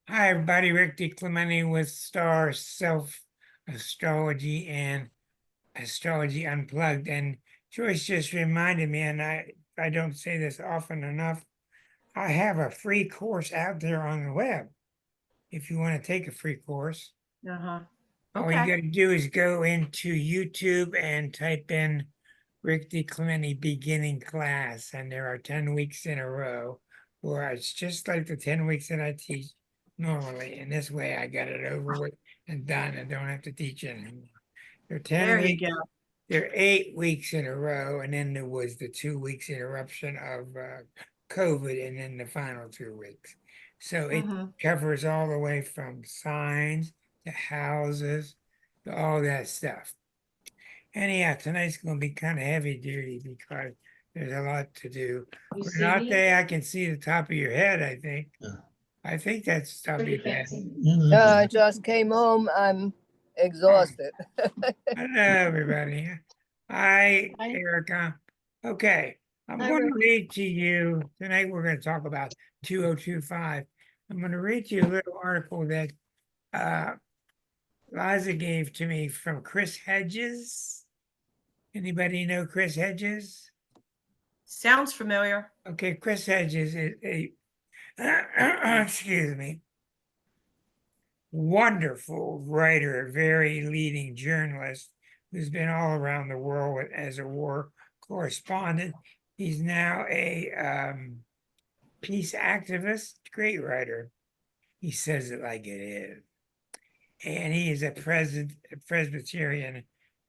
Hi, everybody. Rick DiClemente with Star Self Astrology and Astrology Unplugged. And Joyce just reminded me, and I don't say this often enough, I have a free course out there on the web. If you want to take a free course, Uh-huh. all you Okay. got to do is go into YouTube and type in Rick DiClemente beginning class, and there are 10 weeks in a row where it's just like the 10 weeks that I teach normally. And this way I got it over with and done and don't have to teach it anymore. There are 10 There you weeks, go. there are 8 weeks in a row, and then there was the 2 weeks interruption of COVID, and then the final 2 weeks. So it Mm-hmm. covers all the way from signs to houses to all that stuff. Anyhow, tonight's going to be kind of heavy duty because there's a lot to do. You see Renate, me? I can see the top of your head, I think. Yeah. I think that's the top of But you your head. can't see me. I just came home. I'm exhausted. Hello, everybody. Hi, Hi. Erica. Okay, I'm Hi, going to Rick. read to you tonight. We're going to talk about 2025. I'm going to read to you a little article that uh, Liza gave to me from Chris Hedges. Anybody know Chris Hedges? Sounds familiar. Okay, Chris Hedges is a excuse me, wonderful writer, very leading journalist who's been all around the world as a war correspondent. He's now a peace activist, great writer. He says it like it is. And he is a Presbyterian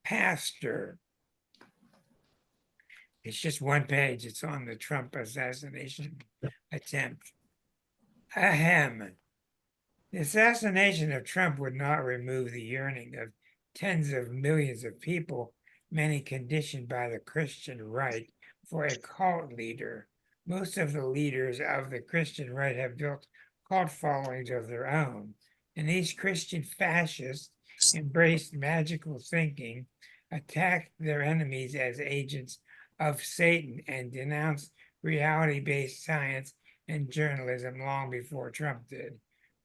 pastor. It's just one page. It's on the Trump assassination attempt. Ahem. The assassination of Trump would not remove the yearning of tens of millions of people, many conditioned by the Christian right, for a cult leader. Most of the leaders of the Christian right have built cult followings of their own, and these Christian fascists embraced magical thinking, attacked their enemies as agents of Satan, and denounced reality-based science and journalism long before Trump did.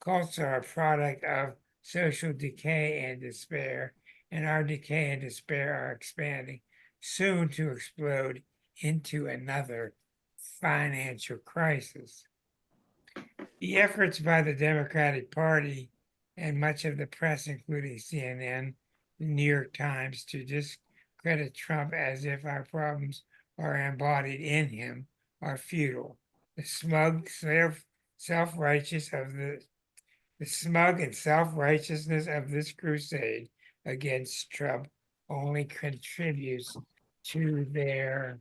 Cults are a product of social decay and despair, and our decay and despair are expanding, soon to explode into another financial crisis. The efforts by the Democratic Party and much of the press, including CNN, the New York Times, to discredit Trump as if our problems are embodied in him are futile. The smug self-righteous of the smug and self-righteousness of this crusade against Trump only contributes to their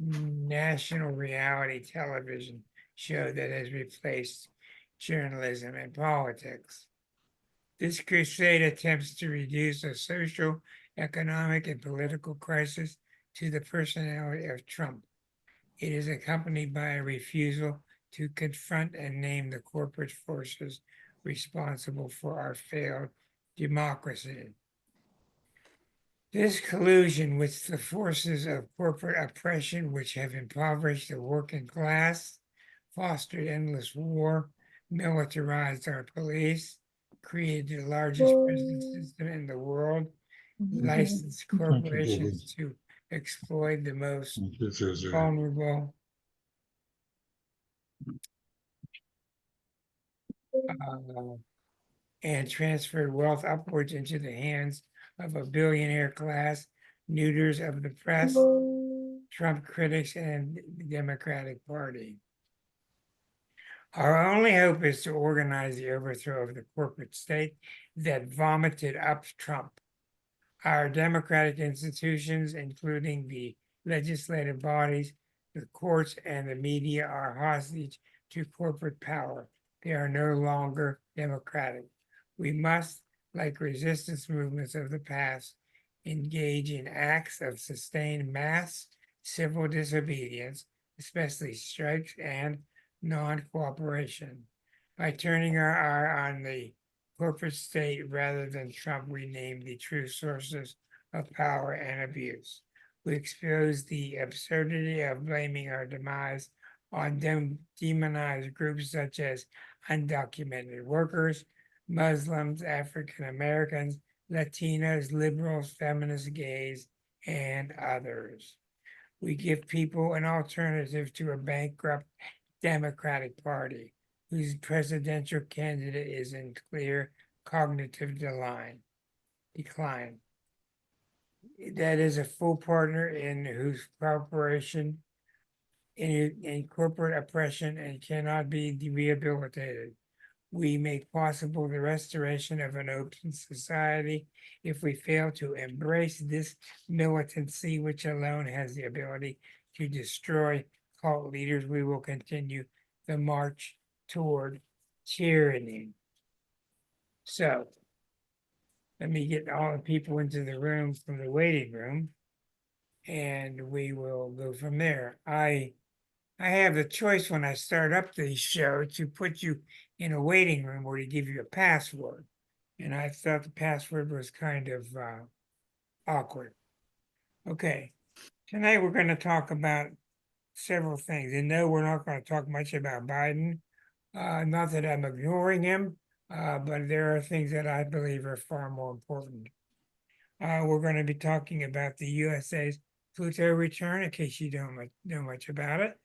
national reality television show that has replaced journalism and politics. This crusade attempts to reduce a social, economic, and political crisis to the personality of Trump. It is accompanied by a refusal to confront and name the corporate forces responsible for our failed democracy. This collusion with the forces of corporate oppression, which have impoverished the working class, fostered endless war, militarized our police, created the largest prison system in the world, licensed corporations to exploit the most vulnerable, and transferred wealth upwards into the hands of a billionaire class, neuters of the press, Trump critics, and the Democratic Party. Our only hope is to organize the overthrow of the corporate state that vomited up Trump. Our democratic institutions, including the legislative bodies, the courts, and the media, are hostage to corporate power. They are no longer democratic. We must, like resistance movements of the past, engage in acts of sustained mass civil disobedience, especially strikes and non-cooperation. By turning our eye on the corporate state rather than Trump, we name the true sources of power and abuse. We expose the absurdity of blaming our demise on demonized groups such as undocumented workers, Muslims, African Americans, Latinos, liberals, feminists, gays, and others. We give people an alternative to a bankrupt Democratic Party whose presidential candidate is in clear cognitive decline. That is a full partner in whose cooperation in corporate oppression and cannot be rehabilitated. We make possible the restoration of an open society if we fail to embrace this militancy, which alone has the ability to destroy cult leaders. We will continue the march toward tyranny. So let me get all the people into the room from the waiting room, and we will go from there. I have the choice when I start up the show to put you in a waiting room or to give you a password. And I thought the password was kind of awkward. Okay, tonight we're going to talk about several things. And no, we're not going to talk much about Biden. Not that I'm ignoring him, but there are things that I believe are far more important. We're going to be talking about the USA's Pluto return, in case you don't know much about it.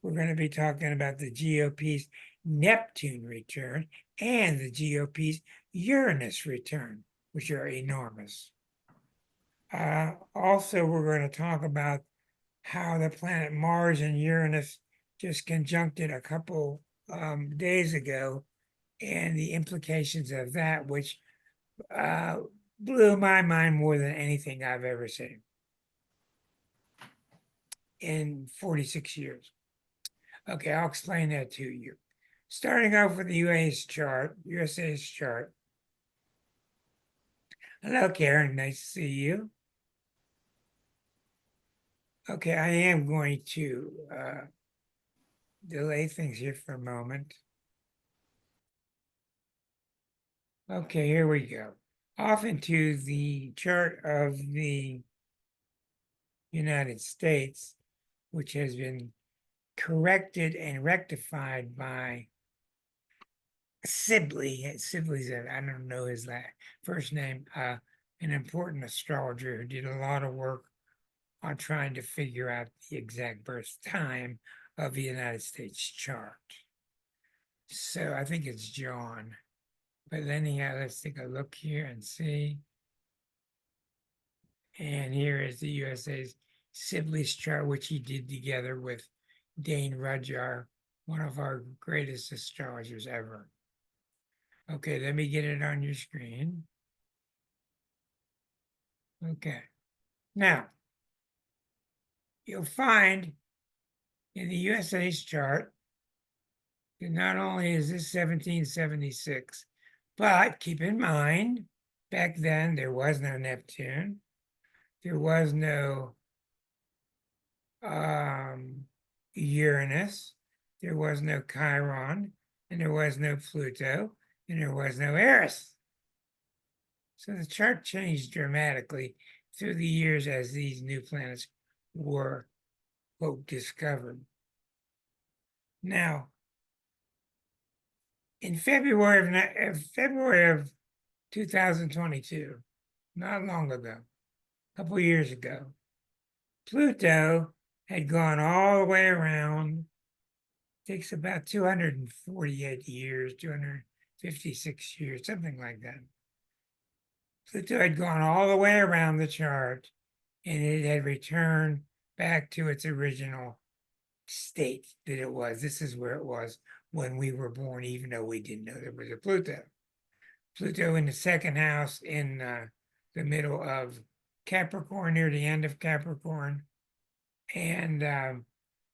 We're going to be talking about the GOP's Neptune return and the GOP's Uranus return, which are enormous. Also, we're going to talk about how the planet Mars and Uranus just conjuncted a couple days ago and the implications of that, which blew my mind more than anything I've ever seen in 46 years. Okay, I'll explain that to you. Starting off with the USA's chart. Hello, Karen, nice to see you. Okay, I am going to delay things here for a moment. Okay, here we go. Off into the chart of the United States, which has been corrected and rectified by Sibley. Sibley's I don't know his first name, an important astrologer who did a lot of work on trying to figure out the exact birth time of the United States chart. So I think it's John. But anyhow, let's take a look here and see. And here is the USA's Sibley's chart, which he did together with Dane Rudjar, one of our greatest astrologers ever. Okay, let me get it on your screen. Okay. Now, you'll find in the USA's chart that not only is this 1776, but keep in mind, back then there was no Neptune, there was no Uranus, there was no Chiron, and there was no Pluto, and there was no Eris. So the chart changed dramatically through the years as these new planets were, quote, discovered. Now, in February of 2022, not long ago, a couple of years ago, Pluto had gone all the way around. Takes about 248 years, 256 years, something like that. Pluto had gone all the way around the chart and it had returned back to its original state that it was. This is where it was when we were born, even though we didn't know there was a Pluto. Pluto in the second house in the middle of Capricorn, near the end of Capricorn, and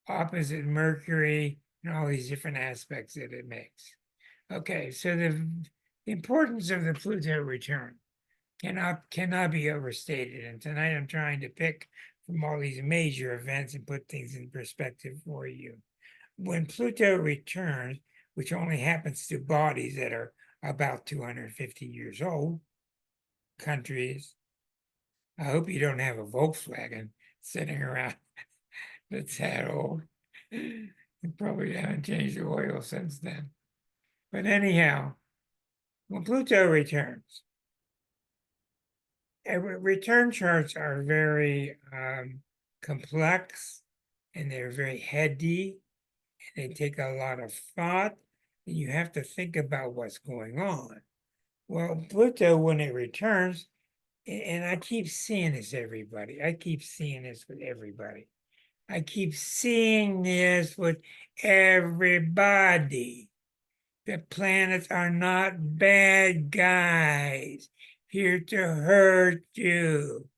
opposite Mercury, and all these different aspects that it makes. Okay, so the importance of the Pluto return cannot be overstated. And tonight I'm trying to pick from all these major events and put things in perspective for you. When Pluto returns, which only happens to bodies that are about 250 years old, countries, I hope you don't have a Volkswagen sitting around that's that old. They probably haven't changed the oil since then. But anyhow, when Pluto returns, return charts are very complex and they're very heady and they take a lot of thought and you have to think about what's going on. Well, Pluto, when it returns, and I keep seeing this, everybody. I keep seeing this with everybody. I keep seeing this with everybody. The planets are not bad guys here to hurt you.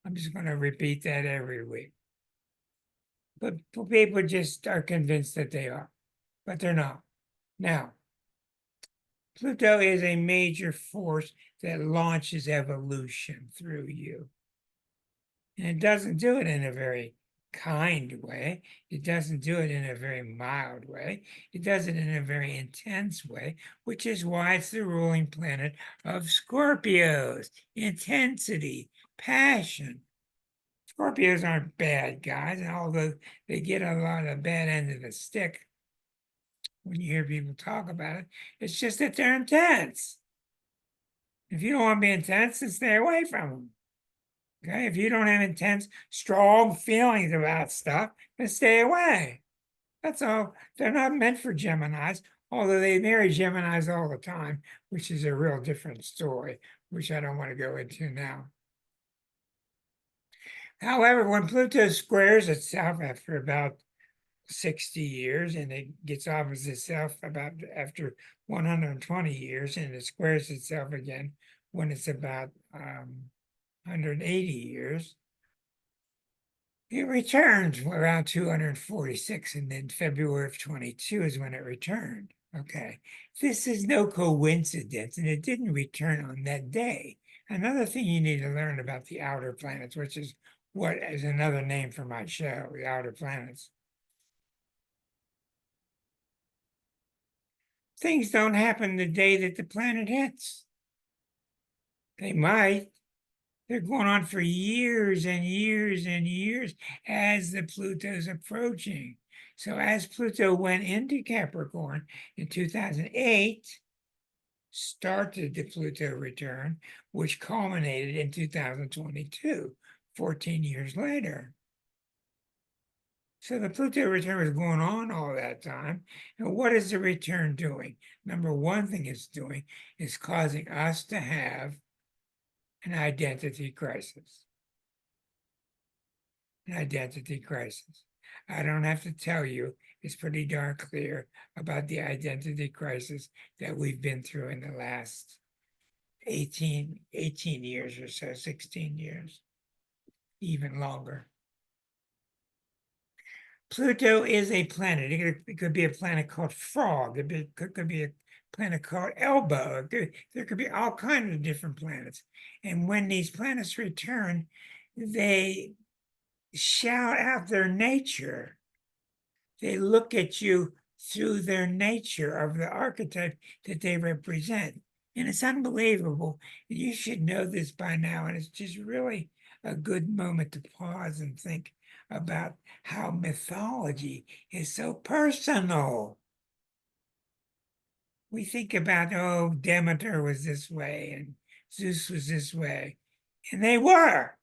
I'm just going to repeat that every week. But people just are convinced that they are, but they're not. Now, Pluto is a major force that launches evolution through you. And it doesn't do it in a very kind way. It doesn't do it in a very mild way. It does it in a very intense way, which is why it's the ruling planet of Scorpios. Intensity, passion. Scorpios aren't bad guys, and although they get a lot of bad end of the stick when you hear people talk about it, it's just that they're intense. If you don't want to be intense, then stay away from them. Okay, if you don't have intense, strong feelings about stuff, then stay away. That's all. They're not meant for Geminis, although they marry Geminis all the time, which is a real different story, which I don't want to go into now. However, when Pluto squares itself after about 60 years and it gets off of itself about after 120 years and it squares itself again when it's about 180 years, it returns around 246, and then February of 22 is when it returned. Okay, this is no coincidence, and it didn't return on that day. Another thing you need to learn about the outer planets, which is what is another name for my show, the outer planets. Things don't happen the day that the planet hits. They might. They're going on for years and years and years as the Pluto's approaching. So as Pluto went into Capricorn in 2008, started the Pluto return, which culminated in 2022, 14 years later. So the Pluto return was going on all that time. And what is the return doing? Number one thing it's doing is causing us to have an identity crisis. An identity crisis. I don't have to tell you, it's pretty darn clear about the identity crisis that we've been through in the last 18 years or so, 16 years, even longer. Pluto is a planet. It could be a planet called Frog. It could be a planet called Elbow. There could be all kinds of different planets. And when these planets return, they shout out their nature. They look at you through their nature of the archetype that they represent. And it's unbelievable. You should know this by now. And it's just really a good moment to pause and think about how mythology is so personal. We think about, oh, Demeter was this way and Zeus was this way. And they were.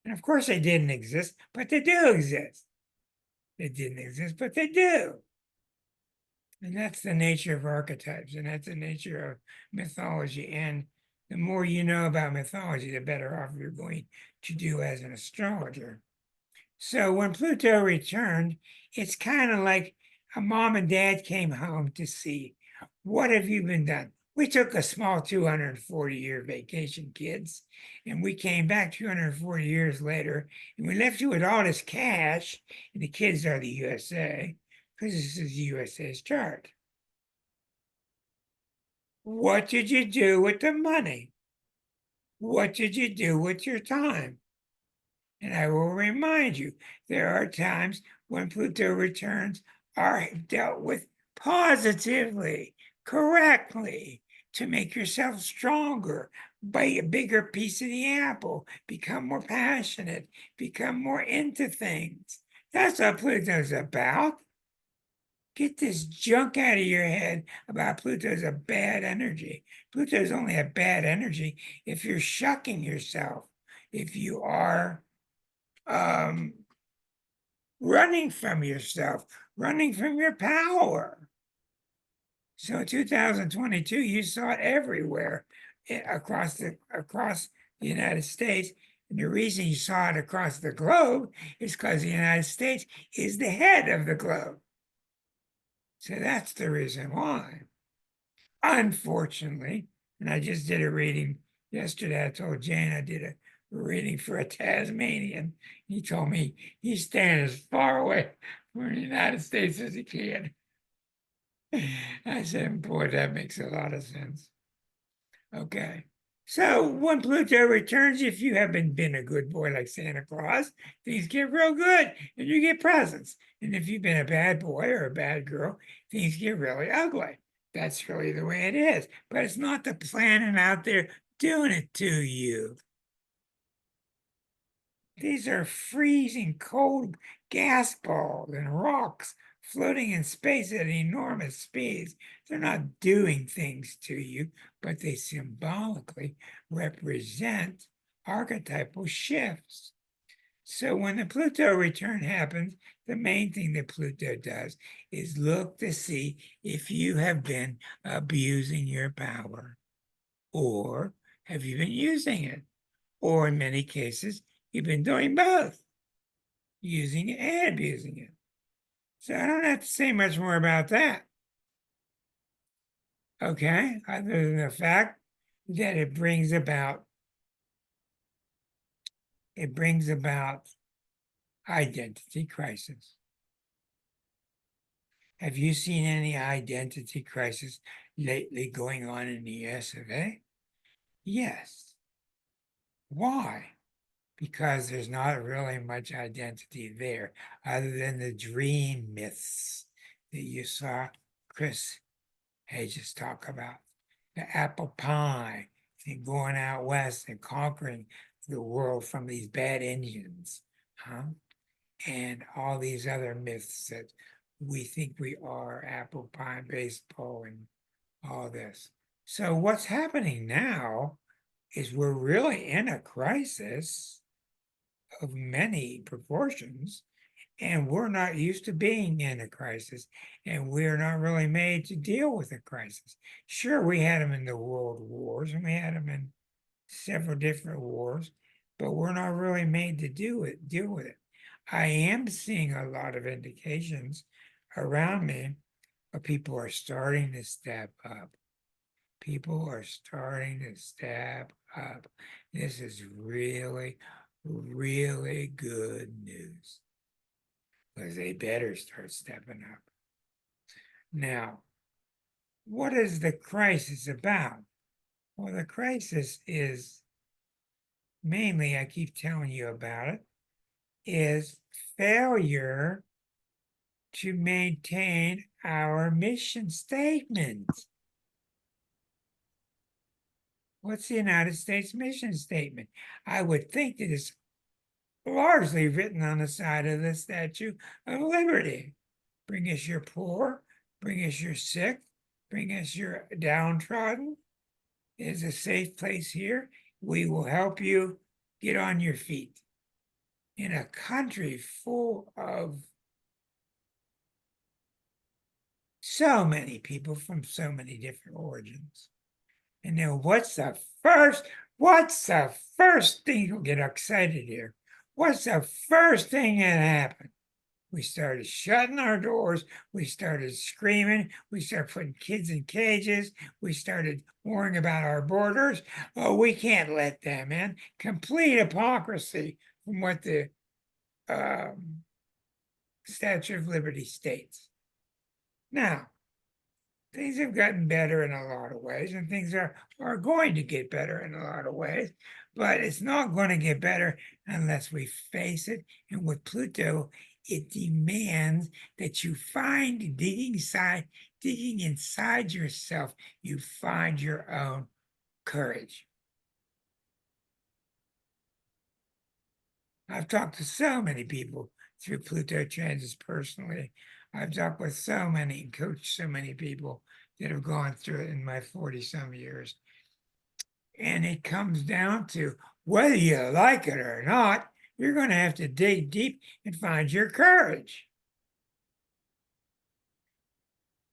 And of course they didn't exist, but they do exist. They didn't exist, but they do. And that's the nature of archetypes, and that's the nature of mythology. And the more you know about mythology, the better off you're going to do as an astrologer. So when Pluto returned, it's kind of like a mom and dad came home to see, what have you been done? We took a small 240-year vacation, kids, and we came back 240 years later, and we left you with all this cash, and the kids are the USA, because this is USA's chart. What did you do with the money? What did you do with your time? And I will remind you, there are times when Pluto returns are dealt with positively, correctly, to make yourself stronger, bite a bigger piece of the apple, become more passionate, become more into things. That's what Pluto's about. Get this junk out of your head about Pluto's a bad energy. Pluto's only a bad energy if you're shucking yourself, if you are running from yourself, running from your power. So 2022, you saw it everywhere across the United States. And the reason you saw it across the globe is because the United States is the head of the globe. So that's the reason why. Unfortunately, and I just did a reading yesterday. I told Jane I did a reading for a Tasmanian. He told me he's staying as far away from the United States as he can. I said, boy, that makes a lot of sense. Okay. So when Pluto returns, if you haven't been a good boy like Santa Claus, things get real good and you get presents. And if you've been a bad boy or a bad girl, things get really ugly. That's really the way it is. But it's not the planet out there doing it to you. These are freezing cold gas balls and rocks floating in space at enormous speeds. They're not doing things to you, but they symbolically represent archetypal shifts. So when the Pluto return happens, the main thing that Pluto does is look to see if you have been abusing your power, or have you been using it, or in many cases, you've been doing both, using it and abusing it. So I don't have to say much more about that. Okay, other than the fact that it brings about identity crisis. Have you seen any identity crisis lately going on in the US of A? Yes. Why? Because there's not really much identity there other than the dream myths that you saw Chris Hedges talk about. The apple pie and going out west and conquering the world from these bad Indians, and all these other myths that we think we are, apple pie, baseball, and all this. So what's happening now is we're really in a crisis of many proportions, and we're not used to being in a crisis, and we're not really made to deal with a crisis. Sure, we had them in the world wars, and we had them in several different wars, but we're not really made to deal with it. I am seeing a lot of indications around me, but people are starting to step up. People are starting to step up. This is really, really good news, because they better start stepping up. Now, what is the crisis about? Well, the crisis is mainly, I keep telling you about it, is failure to maintain our mission statement. What's the United States mission statement? I would think that it's largely written on the side of the Statue of Liberty. Bring us your poor, bring us your sick, bring us your downtrodden. There's a safe place here. We will help you get on your feet. In a country full of so many people from so many different origins. And then what's the first thing, you'll get excited here. What's the first thing that happened? We started shutting our doors. We started screaming. We started putting kids in cages. We started worrying about our borders. Oh, we can't let them in. Complete hypocrisy from what the Statue of Liberty states. Now, things have gotten better in a lot of ways, and things are going to get better in a lot of ways, but it's not going to get better unless we face it. And with Pluto, it demands that you find digging inside yourself, you find your own courage. I've talked to so many people through Pluto transits personally. I've talked with so many and coached so many people that have gone through it in my 40-some years. And it comes down to whether you like it or not, you're going to have to dig deep and find your courage.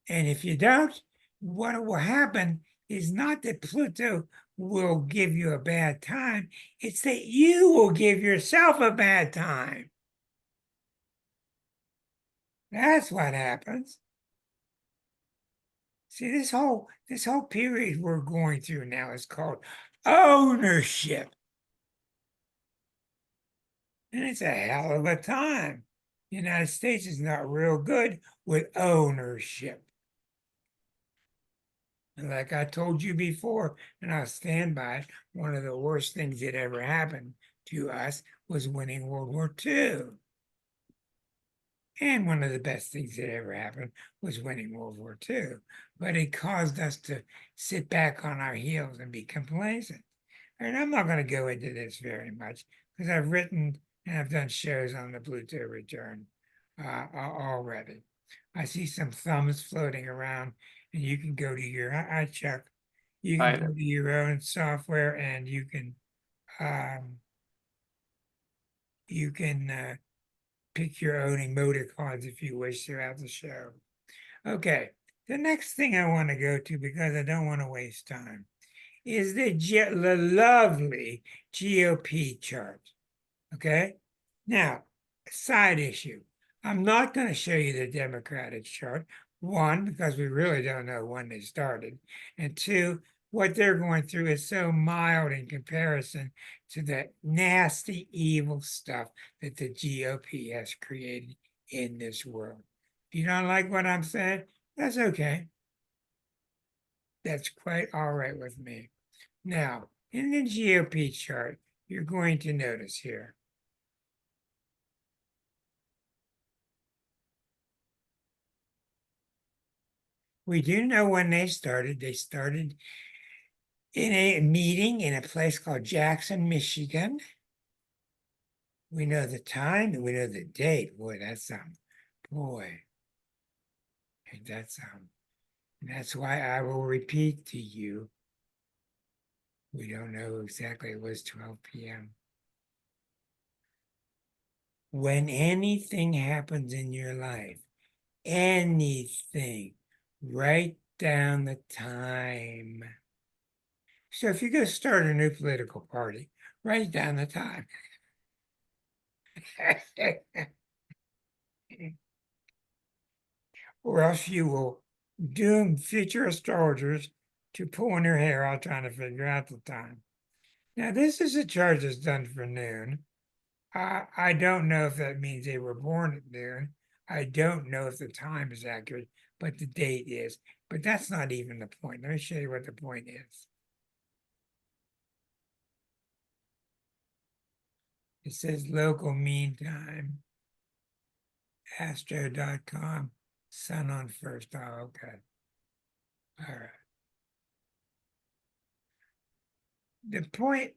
And if you don't, what will happen is not that Pluto will give you a bad time, it's that you will give yourself a bad time. That's what happens. See, this whole period we're going through now is called ownership. And it's a hell of a time. The United States is not real good with ownership. And like I told you before, and I'll stand by it, one of the worst things that ever happened to us was winning World War II. And one of the best things that ever happened was winning World War II. But it caused us to sit back on our heels and be complacent. And I'm not going to go into this very much because I've written and I've done shows on the Pluto return already. I see some thumbs floating around, and you can go to your, I check, you can go to your own software and you can pick your own emoticons if you wish throughout the show. Okay, the next thing I want to go to, because I don't want to waste time, is the lovely GOP chart. Okay, now, side issue. I'm not going to show you the Democratic chart. One, because we really don't know when they started. And two, what they're going through is so mild in comparison to the nasty, evil stuff that the GOP has created in this world. If you don't like what I'm saying, that's okay. That's quite all right with me. Now, in the GOP chart, you're going to notice here. We do know when they started. They started in a meeting in a place called Jackson, Michigan. We know the time and we know the date. Boy, that's boy. That's why I will repeat to you. We don't know exactly, it was 12 p.m. When anything happens in your life, anything, write down the time. So if you go start a new political party, write down the time. Or else you will doom future astrologers to pulling their hair out trying to figure out the time. Now, this is a chart that's done for noon. I don't know if that means they were born at noon. I don't know if the time is accurate, but the date is. But that's not even the point. Let me show you what the point is. It says local mean time, astro.com, sun on first. Oh, okay. All right. The point,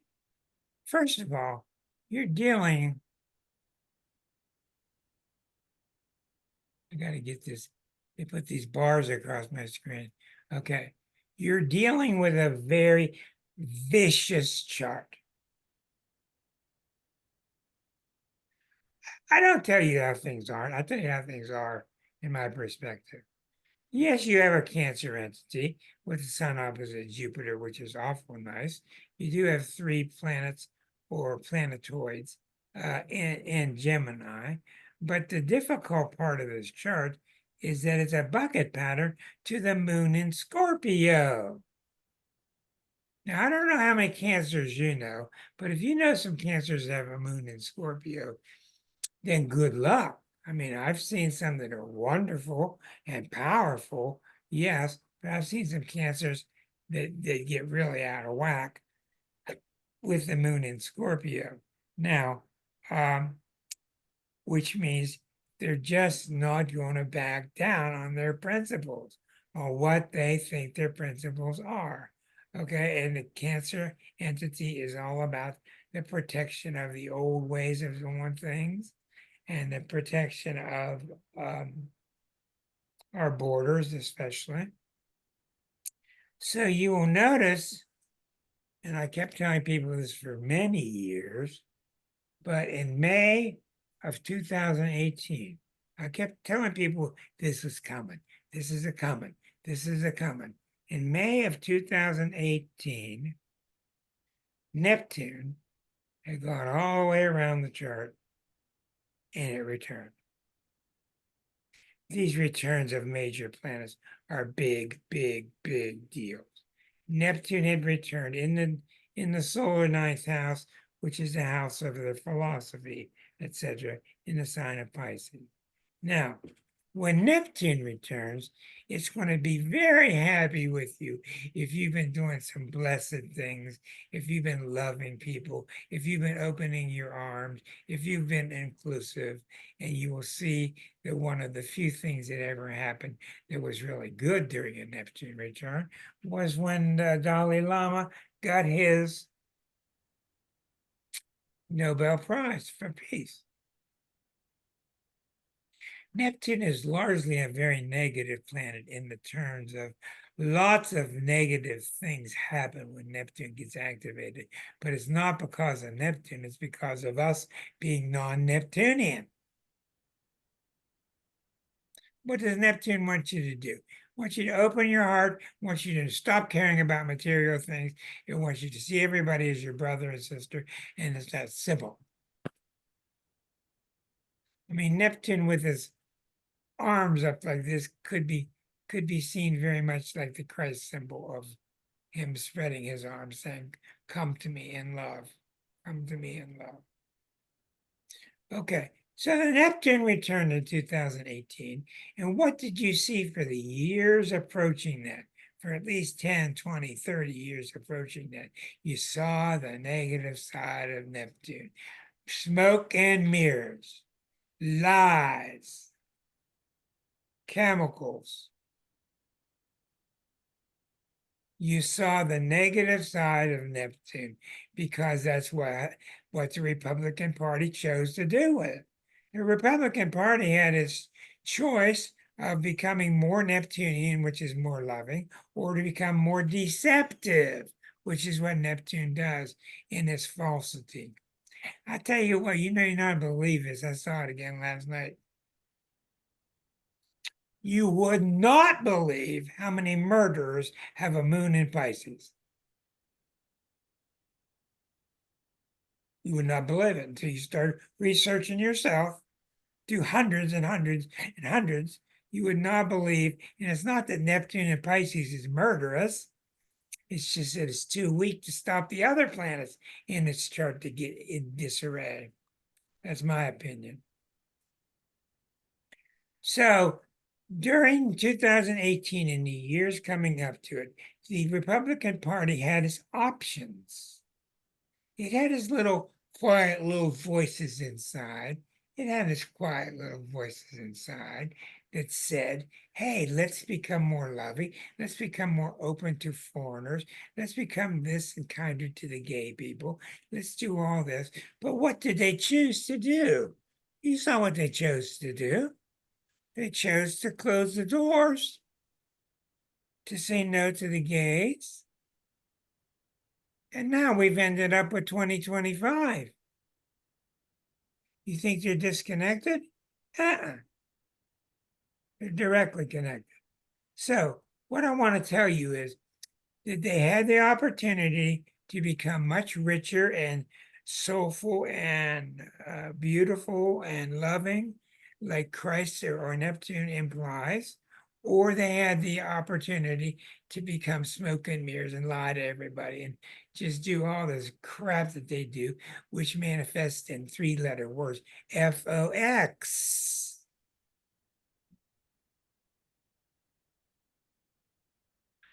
first of all, you're dealing, I got to get this, they put these bars across my screen. Okay. You're dealing with a very vicious chart. I don't tell you how things are. I tell you how things are in my perspective. Yes, you have a Cancer entity with the sun opposite Jupiter, which is awful nice. You do have 3 planets or planetoids in Gemini. But the difficult part of this chart is that it's a bucket pattern to the moon in Scorpio. Now, I don't know how many Cancers you know, but if you know some Cancers that have a moon in Scorpio, then good luck. I mean, I've seen some that are wonderful and powerful, yes, but I've seen some Cancers that get really out of whack with the moon in Scorpio. Now, which means they're just not going to back down on their principles or what they think their principles are. Okay, and the Cancer entity is all about the protection of the old ways of doing things and the protection of our borders, especially. So you will notice, and I kept telling people this for many years, but in May of 2018, I kept telling people this was coming, this is a coming, this is a coming. In May of 2018, Neptune had gone all the way around the chart and it returned. These returns of major planets are big, big, big deals. Neptune had returned in the solar ninth house, which is the house of their philosophy, etc., in the sign of Pisces. Now, when Neptune returns, it's going to be very happy with you if you've been doing some blessed things, if you've been loving people, if you've been opening your arms, if you've been inclusive, and you will see that one of the few things that ever happened that was really good during a Neptune return was when the Dalai Lama got his Nobel Prize for Peace. Neptune is largely a very negative planet in the terms of lots of negative things happen when Neptune gets activated, but it's not because of Neptune, it's because of us being non-Neptunian. What does Neptune want you to do? Wants you to open your heart, wants you to stop caring about material things. It wants you to see everybody as your brother and sister, and it's that simple. I mean, Neptune with his arms up like this could be seen very much like the Christ symbol of him spreading his arms, saying, "Come to me in love, come to me in love." Okay, so the Neptune returned in 2018, and what did you see for the years approaching that? For at least 10, 20, 30 years approaching that, you saw the negative side of Neptune. Smoke and mirrors, lies, chemicals. You saw the negative side of Neptune because that's what the Republican Party chose to do with it. The Republican Party had its choice of becoming more Neptunian, which is more loving, or to become more deceptive, which is what Neptune does in its falsity. I tell you what, you may not believe this. I saw it again last night. You would not believe how many murderers have a moon in Pisces. You would not believe it until you start researching yourself, do hundreds and hundreds and hundreds. You would not believe, and it's not that Neptune in Pisces is murderous. It's just that it's too weak to stop the other planets in its chart to get in disarray. That's my opinion. So during 2018 and the years coming up to it, the Republican Party had its options. It had its little quiet little voices inside. It had its quiet little voices inside that said, hey, let's become more loving. Let's become more open to foreigners. Let's become this and kinder to the gay people. Let's do all this. But what did they choose to do? You saw what they chose to do. They chose to close the doors, to say no to the gays. And now we've ended up with 2025. You think they're disconnected? They're directly connected. So what I want to tell you is that they had the opportunity to become much richer and soulful and beautiful and loving, like Christ or Neptune implies, or they had the opportunity to become smoke and mirrors and lie to everybody and just do all this crap that they do, which manifests in three-letter words, FOX.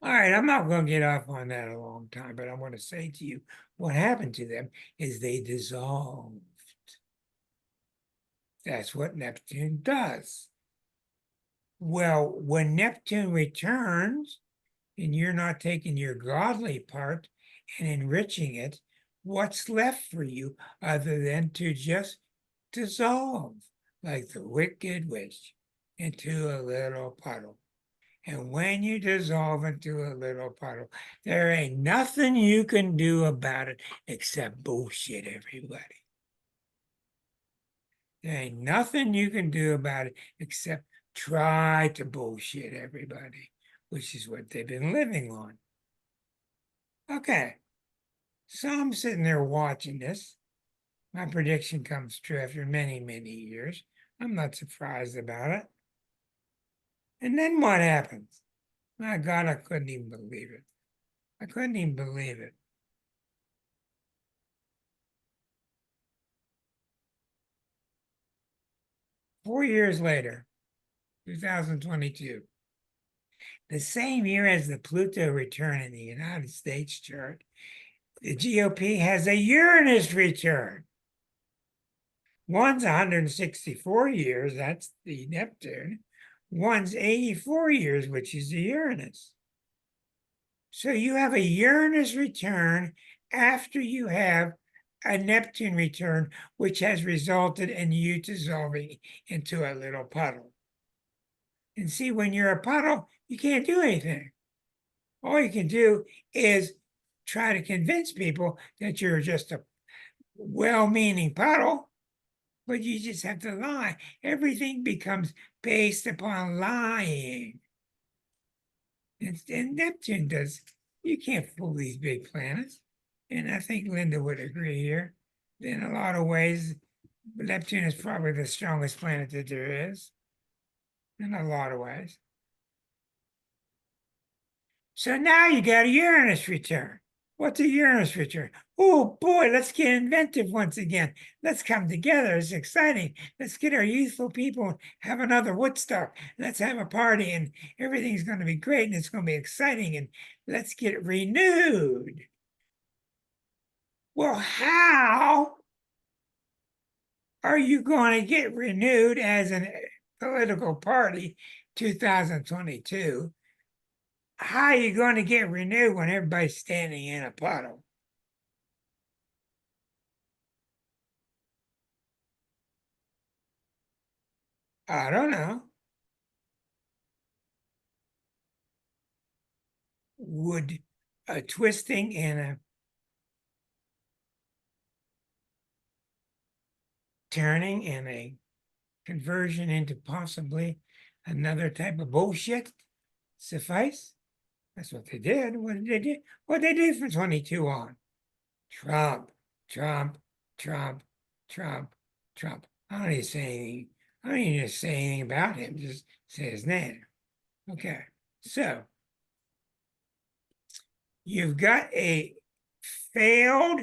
All right, I'm not going to get off on that a long time, but I want to say to you, what happened to them is they dissolved. That's what Neptune does. Well, when Neptune returns and you're not taking your godly part and enriching it, what's left for you other than to just dissolve? like the wicked witch into a little puddle. And when you dissolve into a little puddle, there ain't nothing you can do about it except bullshit everybody. There ain't nothing you can do about it except try to bullshit everybody, which is what they've been living on. Okay, so I'm sitting there watching this. My prediction comes true after many, many years. I'm not surprised about it. And then what happens? My God, I couldn't even believe it. I couldn't even believe it. Four years later, 2022, the same year as the Pluto return in the United States chart, the GOP has a Uranus return. One's 164 years, that's the Neptune. One's 84 years, which is the Uranus. So you have a Uranus return after you have a Neptune return, which has resulted in you dissolving into a little puddle. And see, when you're a puddle, you can't do anything. All you can do is try to convince people that you're just a well-meaning puddle, but you just have to lie. Everything becomes based upon lying. And Neptune does. You can't fool these big planets. And I think Linda would agree here. In a lot of ways, Neptune is probably the strongest planet that there is. In a lot of ways. So now you got a Uranus return. What's a Uranus return? Oh boy, let's get inventive once again. Let's come together. It's exciting. Let's get our youthful people, have another Woodstock. Let's have a party and everything's going to be great and it's going to be exciting and let's get renewed. Well, how are you going to get renewed as a political party 2022? How are you going to get renewed when everybody's standing in a puddle? I don't know. Would a twisting and a turning and a conversion into possibly another type of bullshit suffice? That's what they did. What did they do? What did they do from 22 on? Trump, Trump, Trump, Trump, Trump. I don't need to say anything. I don't need to say anything about him. Just say his name. Okay. So you've got a failed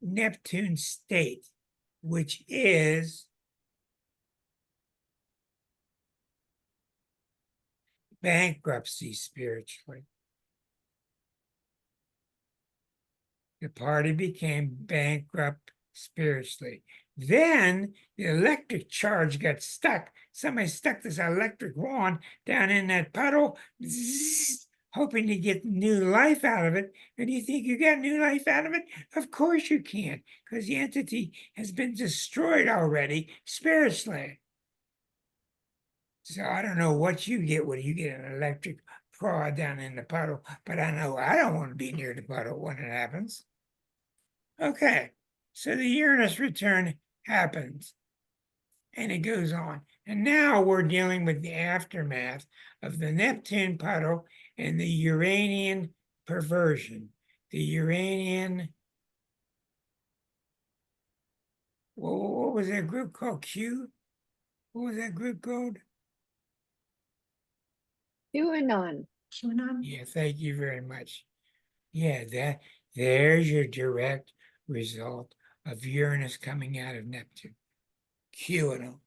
Neptune state, which is bankruptcy spiritually. The party became bankrupt spiritually. Then the electric charge got stuck. Somebody stuck this electric wand down in that puddle, zzz, hoping to get new life out of it. And do you think you got new life out of it? Of course you can't, because the entity has been destroyed already spiritually. So I don't know what you get when you get an electric prod down in the puddle, but I know I don't want to be near the puddle when it happens. Okay, so the Uranus return happens and it goes on. And now we're dealing with the aftermath of the Neptune puddle and the Uranian perversion. The Uranian, what was that group called? Q? What was that group called? QAnon. Yeah, thank you very much. Yeah, there's your direct result of Uranus coming out of Neptune. QAnon.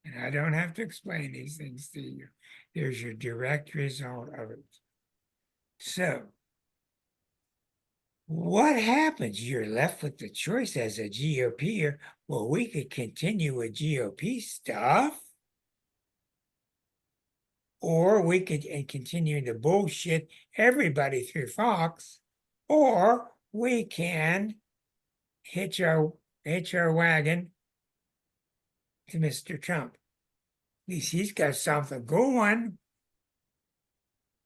And I don't have to explain these things to you. There's your direct result of it. So, what happens? You're left with the choice as a GOPer. Well, we could continue with GOP stuff, or we could continue to bullshit everybody through Fox, or we can hitch our hitch our wagon to Mr. Trump. At least he's got something going.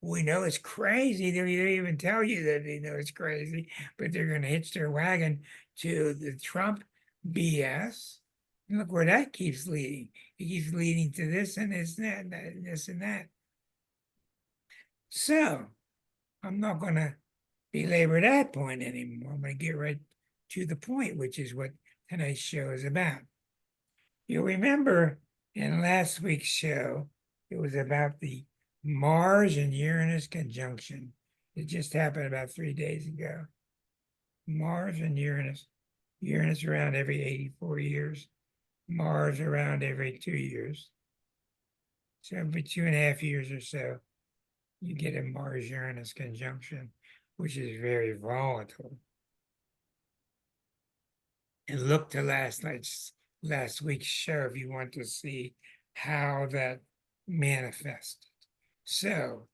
We know it's crazy. They don't even tell you that they know it's crazy, but they're going to hitch their wagon to the Trump BS. And look where that keeps leading. It keeps leading to this and this and that, and this and that. So I'm not going to belabor that point anymore. I'm going to get right to the point, which is what tonight's show is about. You'll remember in last week's show, it was about the Mars and Uranus conjunction. It just happened about 3 days ago. Mars and Uranus. Uranus around every 84 years. Mars around every 2 years. So every 2.5 years or so, you get a Mars-Uranus conjunction, which is very volatile. And look to last week's show if you want to see how that manifested. So,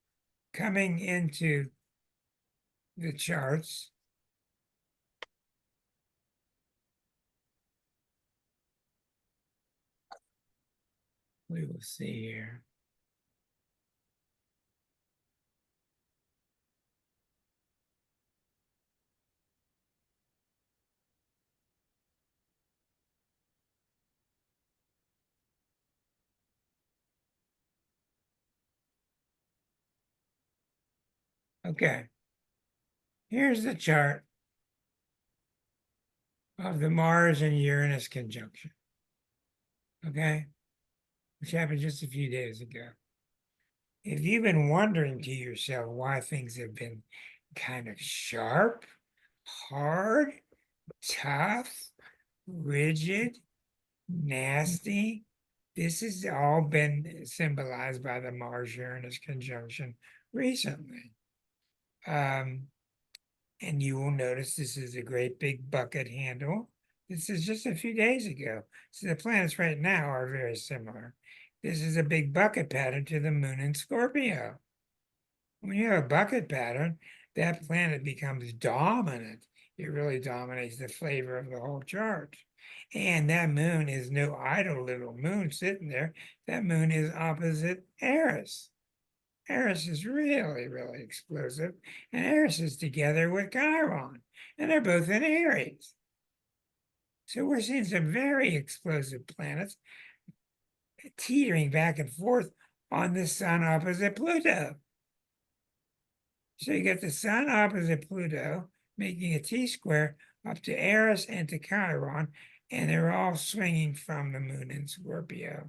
coming into the charts, we will see here. Okay, here's the chart of the Mars and Uranus conjunction, okay, which happened just a few days ago. If you've been wondering to yourself why things have been kind of sharp, hard, tough, rigid, nasty, this has all been symbolized by the Mars-Uranus conjunction recently. And you will notice this is a great big bucket handle. This is just a few days ago. So the planets right now are very similar. This is a big bucket pattern to the moon in Scorpio. When you have a bucket pattern, that planet becomes dominant. It really dominates the flavor of the whole chart. And that moon is no idle little moon sitting there. That moon is opposite Eris. Eris is really, really explosive. And Eris is together with Chiron. And they're both in Aries. So we're seeing some very explosive planets teetering back and forth on the sun opposite Pluto. So you get the sun opposite Pluto, making a T-square up to Eris and to Chiron, and they're all swinging from the moon in Scorpio.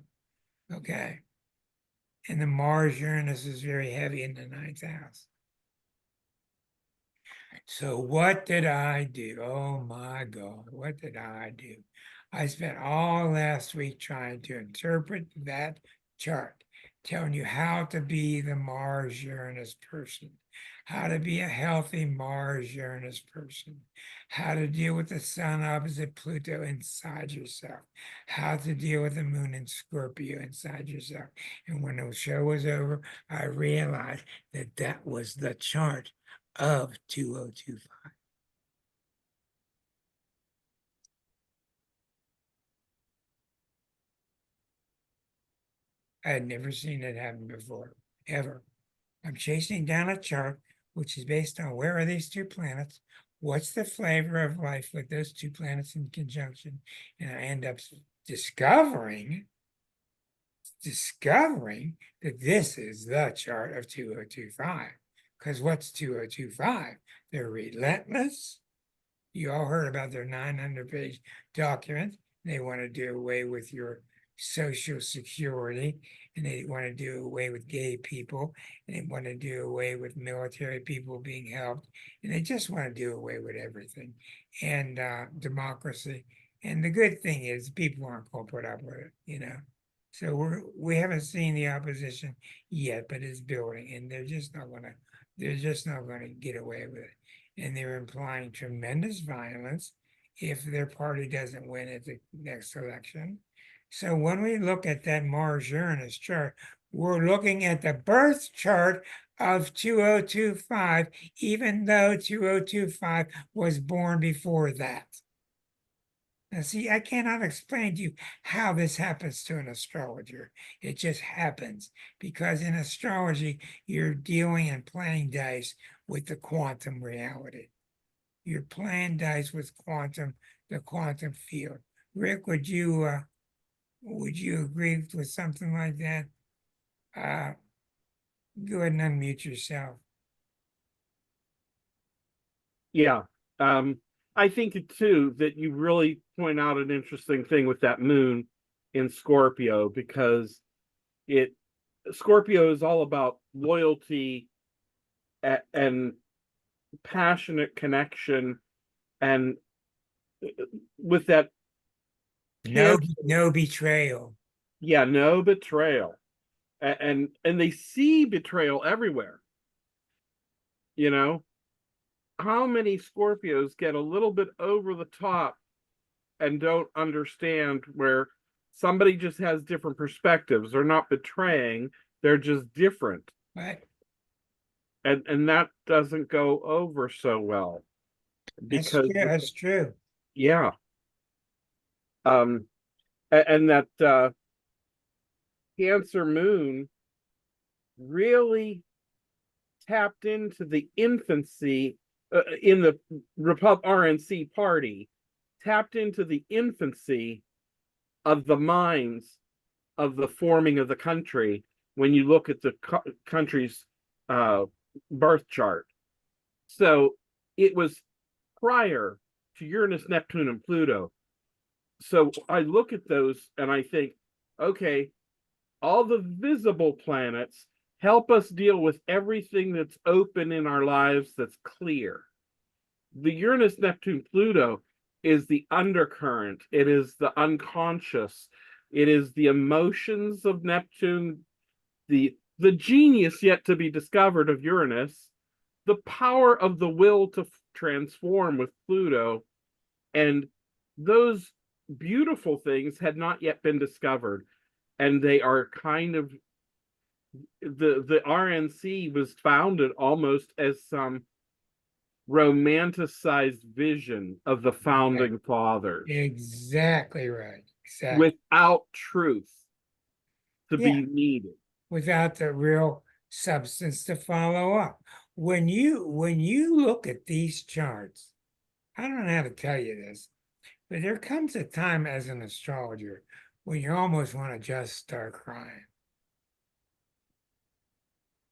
Okay. And the Mars-Uranus is very heavy in the 9th house. So what did I do? Oh my God, what did I do? I spent all last week trying to interpret that chart, telling you how to be the Mars-Uranus person, how to be a healthy Mars-Uranus person, how to deal with the sun opposite Pluto inside yourself, how to deal with the moon in Scorpio inside yourself. And when the show was over, I realized that that was the chart of 2025. I had never seen it happen before, ever. I'm chasing down a chart which is based on where are these two planets, what's the flavor of life with those two planets in conjunction, and I end up discovering that this is the chart of 2025. Because what's 2025? They're relentless. You all heard about their 900-page document. They want to do away with your Social Security, and they want to do away with gay people, and they want to do away with military people being helped, and they just want to do away with everything, and democracy. And the good thing is people aren't going to put up with it, you know. So we haven't seen the opposition yet, but it's building, and they're just not going to get away with it. And they're implying tremendous violence if their party doesn't win at the next election. So when we look at that Mars-Uranus chart, we're looking at the birth chart of 2025, even though 2025 was born before that. Now, see, I cannot explain to you how this happens to an astrologer. It just happens because in astrology, you're dealing and playing dice with the quantum reality. You're playing dice with the quantum field. Rick, would you agree with something like that? Go ahead and unmute yourself. Yeah. I think too that you really point out an interesting thing with that moon in Scorpio, because Scorpio is all about loyalty and passionate connection, and with that No betrayal. yeah, no betrayal. And they see betrayal everywhere. You know, how many Scorpios get a little bit over the top and don't understand where somebody just has different perspectives? They're not betraying, they're just different. Right. And that doesn't go over so well. Because That's true. yeah. And that Cancer moon really tapped into the infancy in the RNC party, tapped into the infancy of the minds of the forming of the country when you look at the country's birth chart. So it was prior to Uranus, Neptune, and Pluto. So I look at those and I think, okay, all the visible planets help us deal with everything that's open in our lives, that's clear. The Uranus, Neptune, Pluto is the undercurrent. It is the unconscious. It is the emotions of Neptune, the genius yet to be discovered of Uranus, the power of the will to transform with Pluto, and those beautiful things had not yet been discovered. And they are kind of, the RNC was founded almost as some romanticized vision of the founding fathers. Exactly right. Exactly. Without truth to be needed. Without the real substance to follow up. When you look at these charts, I don't know how to tell you this, but there comes a time as an astrologer when you almost want to just start crying.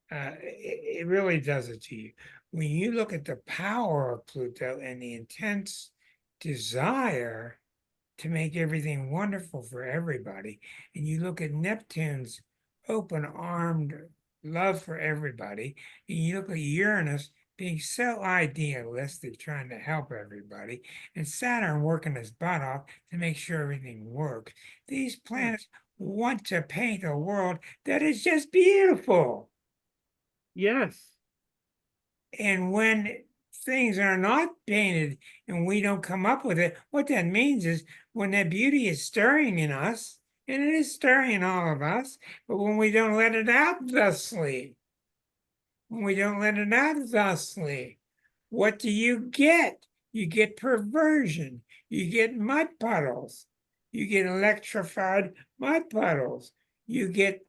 It really does it to you. When you look at the power of Pluto and the intense desire to make everything wonderful for everybody, and you look at Neptune's open-armed love for everybody, and you look at Uranus being so idealistic, trying to help everybody, and Saturn working his butt off to make sure everything works. These planets want to paint a world that is just beautiful. Yes. And when things are not painted and we don't come up with it, what that means is when that beauty is stirring in us, and it is stirring in all of us, but when we don't let it out thusly, what do you get? You get perversion, you get mud puddles, you get electrified mud puddles, you get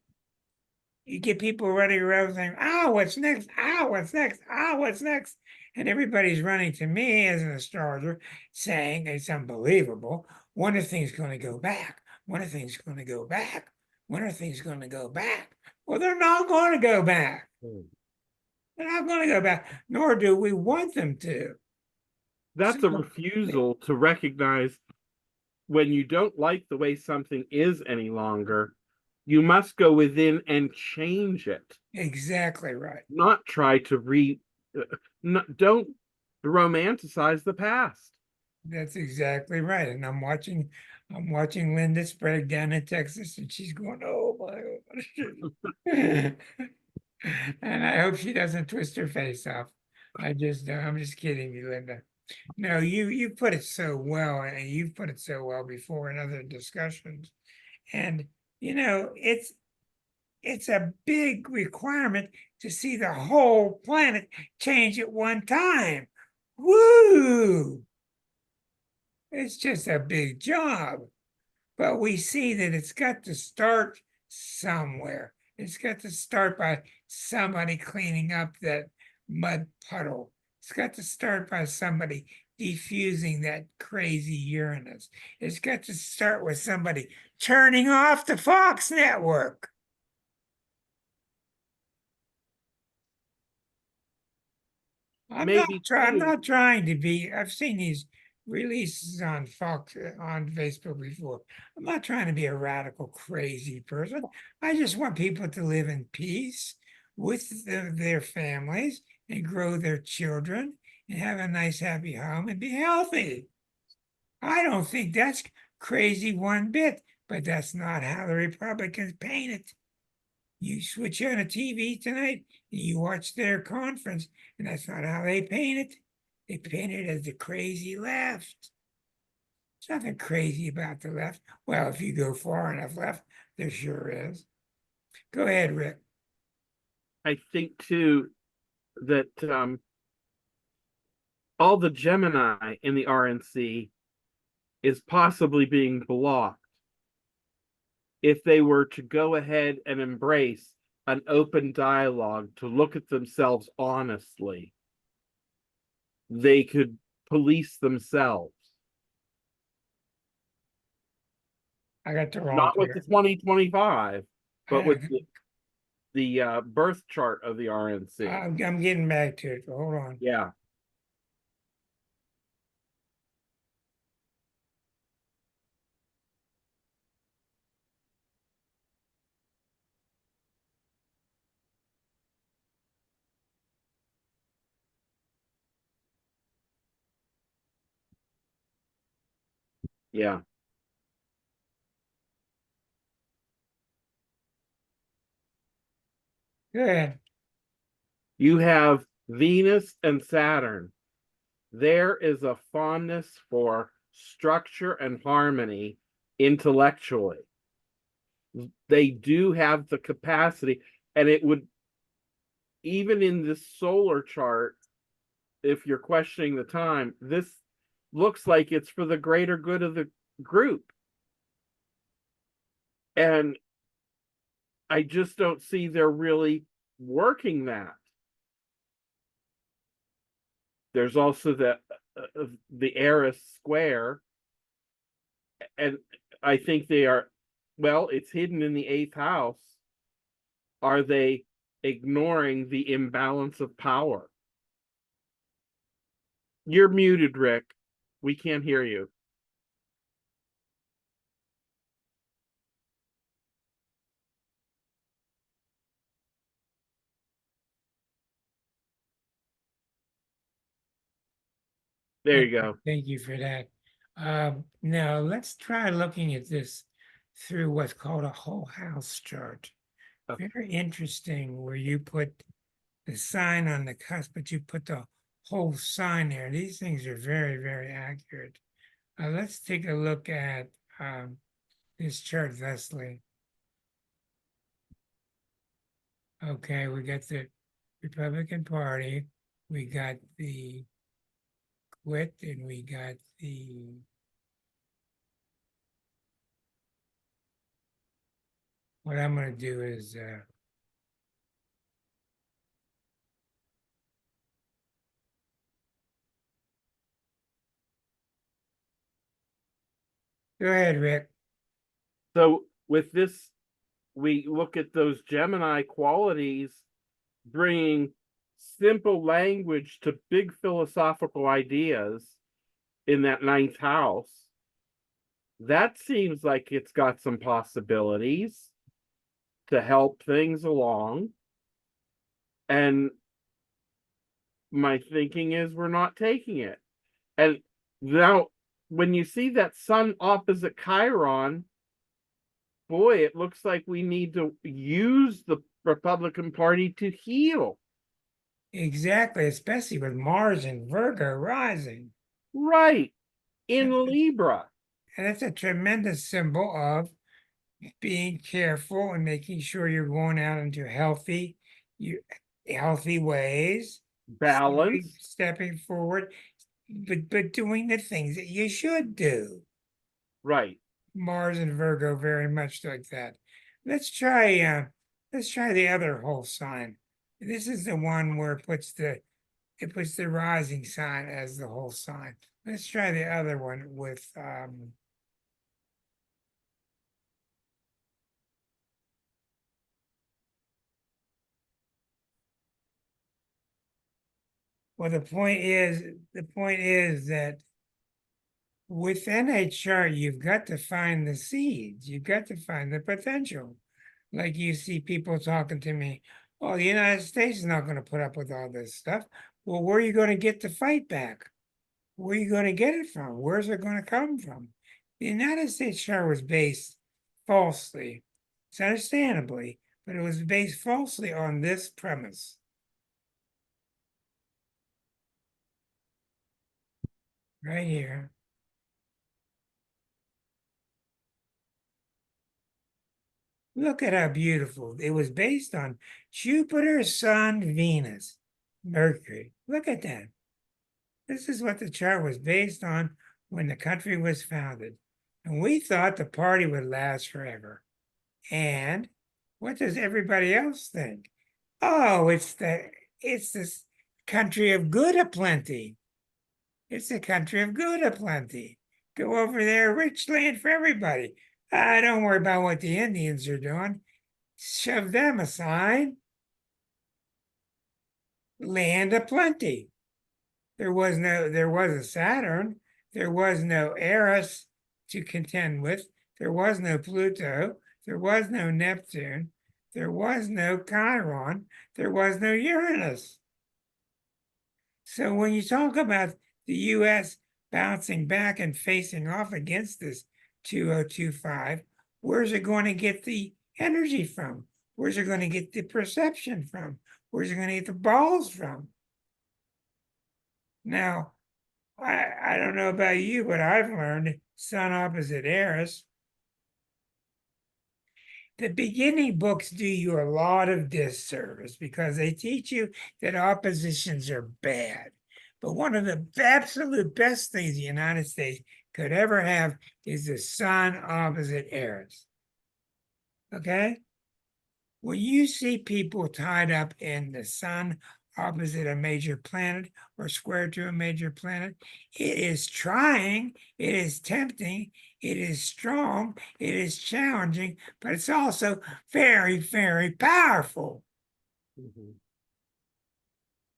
people running around saying, "Oh, what's next? Oh, what's next? Oh, what's next?" And everybody's running to me as an astrologer saying it's unbelievable. When are things going to go back? When are things going to go back? When are things going to go back? Well, they're not going to go back. They're not going to go back, nor do we want them to. That's a refusal to recognize when you don't like the way something is any longer, you must go within and change it. Exactly right. Not try to don't romanticize the past. That's exactly right. And I'm watching Linda Sprague down in Texas, and she's going, "Oh my God." And I hope she doesn't twist her face off. I'm just kidding you, Linda. No, you put it so well, and you've put it so well before in other discussions. And it's a big requirement to see the whole planet change at one time. Woo! It's just a big job. But we see that it's got to start somewhere. It's got to start by somebody cleaning up that mud puddle. It's got to start by somebody defusing that crazy Uranus. It's got to start with somebody turning off the Fox network. I'm Maybe I'm too. not trying to be. I've seen these releases on Fox on Facebook before. I'm not trying to be a radical crazy person. I just want people to live in peace with their families and grow their children and have a nice happy home and be healthy. I don't think that's crazy one bit, but that's not how the Republicans paint it. You switch on a TV tonight and you watch their conference, and that's not how they paint it. They paint it as the crazy left. There's nothing crazy about the left. Well, if you go far enough left, there sure is. Go ahead, Rick. I think too that all the Gemini in the RNC is possibly being blocked if they were to go ahead and embrace an open dialogue to look at themselves honestly. They could police themselves. I got the wrong Not with the pair. 2025, but with I- the birth chart of the RNC. I'm getting back to it. Hold on. Yeah. Yeah. Go ahead. You have Venus and Saturn. There is a fondness for structure and harmony intellectually. They do have the capacity, and it would, even in this solar chart, if you're questioning the time, this looks like it's for the greater good of the group. And I just don't see they're really working that. There's also the Eris square, and I think they are, well, it's hidden in the 8th house. Are they ignoring the imbalance of power? You're muted, Rick. We can't hear you. There you go. Thank you for that. Now let's try looking at this through what's called a whole house chart. Okay. Very interesting where you put the sign on the cusp, but you put the whole sign there. These things are very, very accurate. Let's take a look at this chart thusly. Okay, we got the Republican Party, we got the quit, and we got the what I'm going to do is go ahead, Rick. So with this, we look at those Gemini qualities, bringing simple language to big philosophical ideas in that 9th house. That seems like it's got some possibilities to help things along. And my thinking is we're not taking it. And now, when you see that sun opposite Chiron, boy, it looks like we need to use the Republican Party to heal. Exactly, especially with Mars and Virgo rising. Right. In Libra. And it's a tremendous symbol of being careful and making sure you're going out into healthy ways, Balance. stepping forward, but doing the things that you should do. Right. Mars and Virgo very much like that. Let's try the other whole sign. This is the one where it puts the rising sign as the whole sign. Let's try the other one with well, the point is that within a chart, you've got to find the seeds, you've got to find the potential. Like you see people talking to me, oh, the United States is not going to put up with all this stuff. Well, where are you going to get the fight back? Where are you going to get it from? Where's it going to come from? The United States chart was based falsely, it's understandably, but it was based falsely on this premise. Right here. Look at how beautiful. It was based on Jupiter, Sun, Venus, Mercury. Look at that. This is what the chart was based on when the country was founded. And we thought the party would last forever. And what does everybody else think? Oh, it's this country of good aplenty. It's the country of good aplenty. Go over there, rich land for everybody. Don't worry about what the Indians are doing. Shove them aside. Land aplenty. There was a Saturn. There was no Eris to contend with. There was no Pluto. There was no Neptune. There was no Chiron. There was no Uranus. So when you talk about the US bouncing back and facing off against this 2025, where's it going to get the energy from? Where's it going to get the perception from? Where's it going to get the balls from? Now, I don't know about you, but I've learned Sun opposite Eris. The beginning books do you a lot of disservice because they teach you that oppositions are bad. But one of the absolute best things the United States could ever have is the Sun opposite Eris. Okay? When you see people tied up in the Sun opposite a major planet or square to a major planet, it is trying, it is tempting, it is strong, it is challenging, but it's also very, very powerful. Mm-hmm.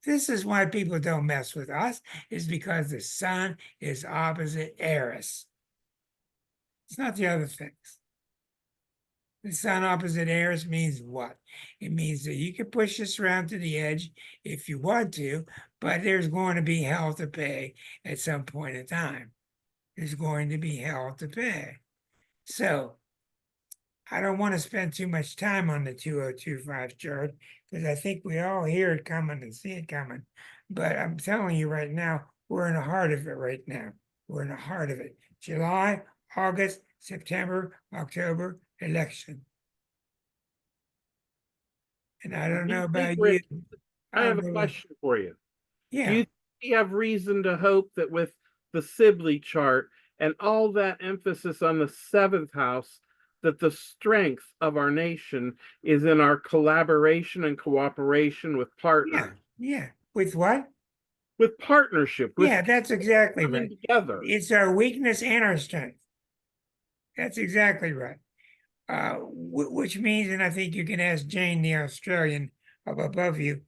This is why people don't mess with us, is because the Sun is opposite Eris. It's not the other things. The Sun opposite Eris means what? It means that you can push this around to the edge if you want to, but there's going to be hell to pay at some point in time. There's going to be hell to pay. So I don't want to spend too much time on the 2025 chart because I think we all hear it coming and see it coming. But I'm telling you right now, we're in the heart of it right now. We're in the heart of it. July, August, September, October, election. And I don't know about you. I have a question for you. Yeah. Do you think we have reason to hope that with the Sibley chart and all that emphasis on the seventh house, that the strength of our nation is in our collaboration and cooperation with partners? Yeah. With what? With partnership. With yeah, that's exactly right. Together. It's our weakness and our strength. That's exactly right. Which means, and I think you can ask Jane, the Australian up above you,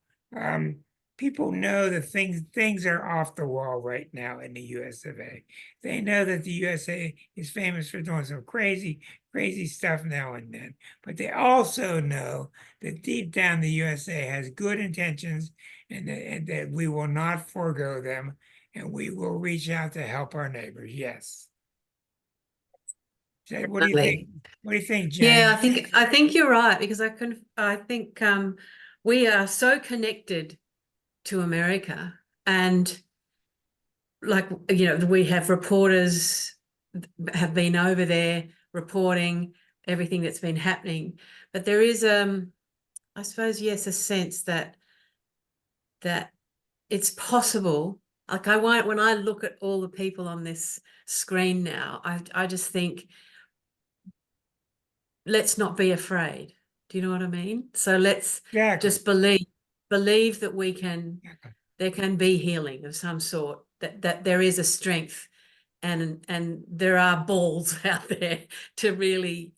people know that things are off the wall right now in the US of A. They know that the USA is famous for doing some crazy stuff now and then, but they also know that deep down the USA has good intentions and that we will not forego them and we will reach out to help our neighbors. Yes. What do you think? What do you think, Jane? Yeah, I think you're right because I think we are so connected to America, and like we have reporters have been over there reporting everything that's been happening, but there is I suppose, yes, a sense that it's possible Like when I look at all the people on this screen now, I just think, let's not be afraid. Do you know what I mean? So let's Exactly. just believe that there can be healing of some sort, that there is a strength and there are balls out there to really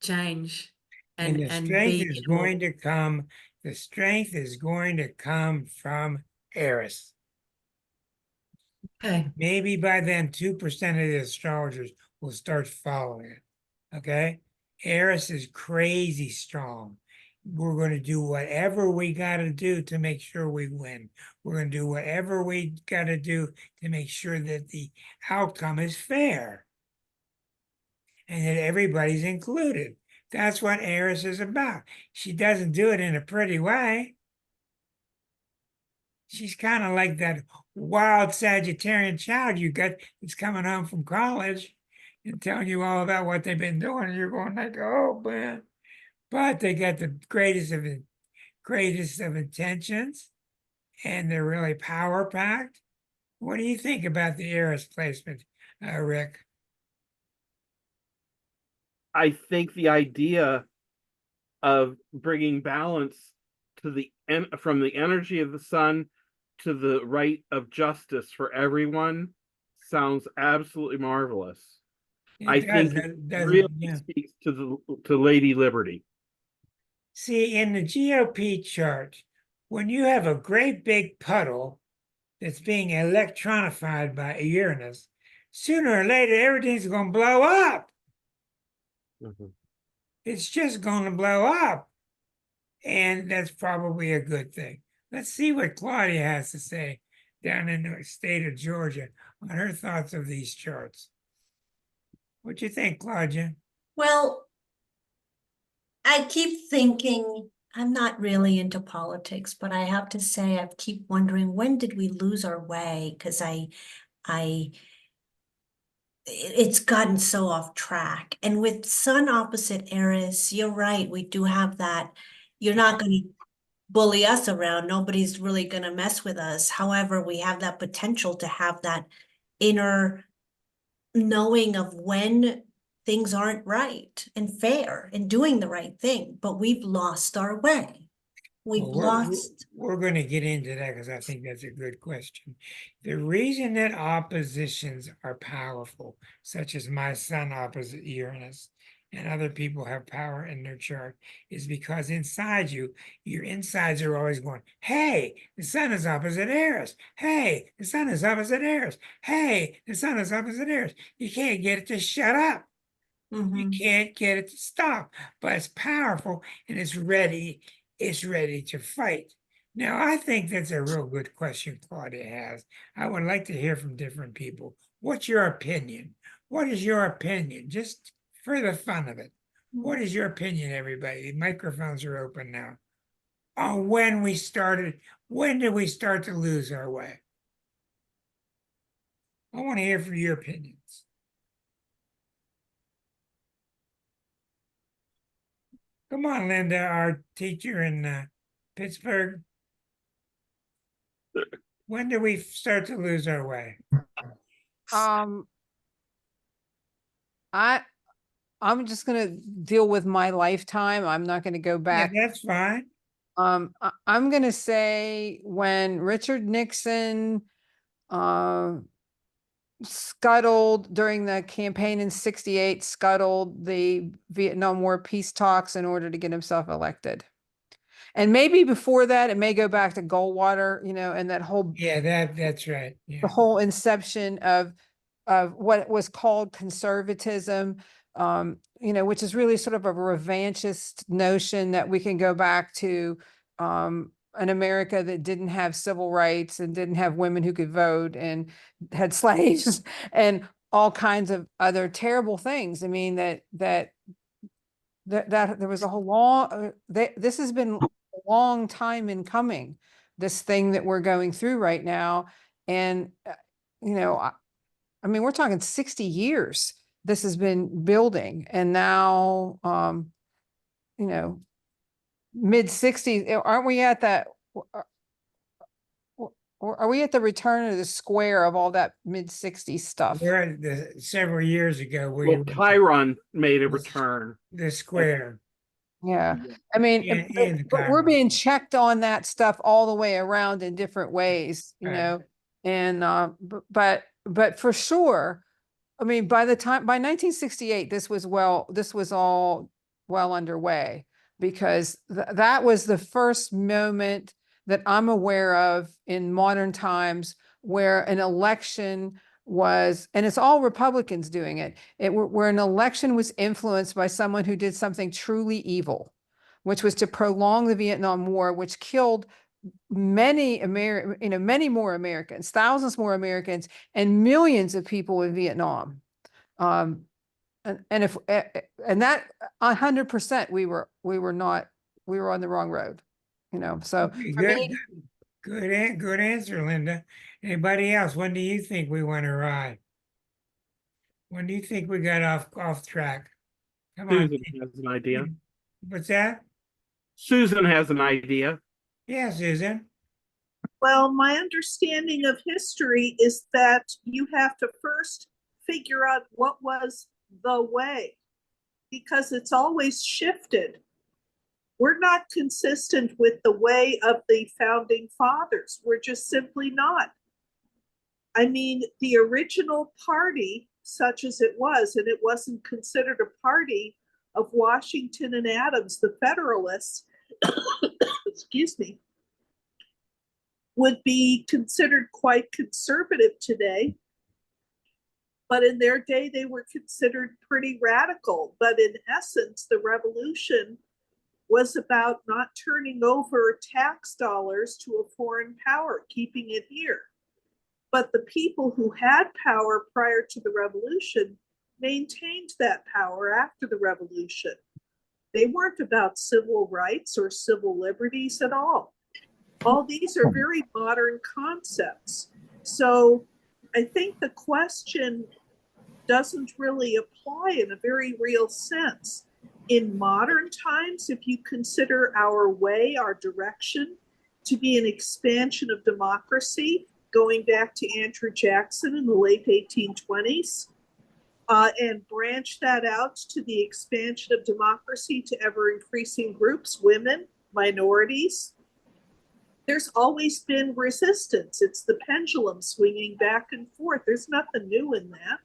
change And the and strength be is more. going to come, the strength is going to come from Eris. Okay. Maybe by then 2% of the astrologers will start following it. Okay? Eris is crazy strong. We're going to do whatever we got to do to make sure we win. We're going to do whatever we got to do to make sure that the outcome is fair and that everybody's included. That's what Eris is about. She doesn't do it in a pretty way. She's kind of like that wild Sagittarian child you got that's coming home from college and telling you all about what they've been doing. And you're going like, oh man. But they got the greatest of intentions, and they're really power packed. What do you think about the Eris placement, Rick? I think the idea of bringing balance to from the energy of the sun to the right of justice for everyone sounds absolutely marvelous. I think it really yeah. speaks to Lady Liberty. See, in the GOP chart, when you have a great big puddle that's being electronified by Uranus, sooner or later everything's going to blow up. Mm-hmm. It's just going to blow up. And that's probably a good thing. Let's see what Claudia has to say down in the state of Georgia on her thoughts of these charts. What do you think, Claudia? Well, I keep thinking, I'm not really into politics, but I have to say, I keep wondering, when did we lose our way? Because it's gotten so off track. And with Sun opposite Eris, you're right, we do have that. You're not going to bully us around. Nobody's really going to mess with us. However, we have that potential to have that inner knowing of when things aren't right and fair and doing the right thing, but we've lost our way. We've lost. We're going to get into that because I think that's a good question. The reason that oppositions are powerful, such as my sun opposite Uranus, and other people have power in their chart, is because inside you, your insides are always going, hey, the sun is opposite Eris. Hey, the sun is opposite Eris. Hey, the sun is opposite Eris. You can't get it to shut up. You can't get it to stop, but it's powerful and it's ready to fight. Now, I think that's a real good question Claudia has. I would like to hear from different people. What's your opinion? What is your opinion? Just for the fun of it. What is your opinion, everybody? The microphones are open now. On when did we start to lose our way? I want to hear from your opinions. Come on, Linda, our teacher in Pittsburgh. When did we start to lose our way? I'm just gonna deal with my lifetime. I'm not gonna go back. Yeah, that's fine. I'm gonna say when Richard Nixon scuttled during the campaign in '68, scuttled the Vietnam War peace talks in order to get himself elected. And maybe before that, it may go back to Goldwater, and that whole that's right. Yeah. the whole inception of what was called conservatism, which is really sort of a revanchist notion that we can go back to an America that didn't have civil rights and didn't have women who could vote and had slaves and all kinds of other terrible things. I mean, that there was a whole long, this has been a long time in coming, this thing that we're going through right now. And, I mean, we're talking 60 years this has been building, and now, mid 60s, aren't we at that? are we at the return of the square of all that mid-60s stuff? We're at the several years ago where Well, you went to Chiron made a Yes. return. the square. Yeah, I mean, And the but we're Chiron. being checked on that stuff all the way around in different ways, you Right. know? And, but for sure, I mean, by 1968, this was all well underway, because that was the first moment that I'm aware of in modern times where an election was, and it's all Republicans doing it, where an election was influenced by someone who did something truly evil, which was to prolong the Vietnam War, which killed many more Americans, thousands more Americans, and millions of people in Vietnam. And if and that 100%, we were on the wrong road, you know. So Okay, for good, me, good answer, Linda. Anybody else? When do you think we want to ride? When do you think we got off track? Come on. Susan has an idea. What's that? Susan has an idea. Yeah, Susan. Well, my understanding of history is that you have to first figure out what was the way, because it's always shifted. We're not consistent with the way of the founding fathers. We're just simply not. I mean, the original party, such as it was, and it wasn't considered a party of Washington and Adams, the Federalists, excuse me, would be considered quite conservative today. But in their day, they were considered pretty radical. But in essence, the revolution was about not turning over tax dollars to a foreign power, keeping it here. But the people who had power prior to the revolution maintained that power after the revolution. They weren't about civil rights or civil liberties at all. All these are very modern concepts. So I think the question doesn't really apply in a very real sense. In modern times, if you consider our way, our direction, to be an expansion of democracy, going back to Andrew Jackson in the late 1820s, and branch that out to the expansion of democracy to ever increasing groups, women, minorities, there's always been resistance. It's the pendulum swinging back and forth. There's nothing new in that.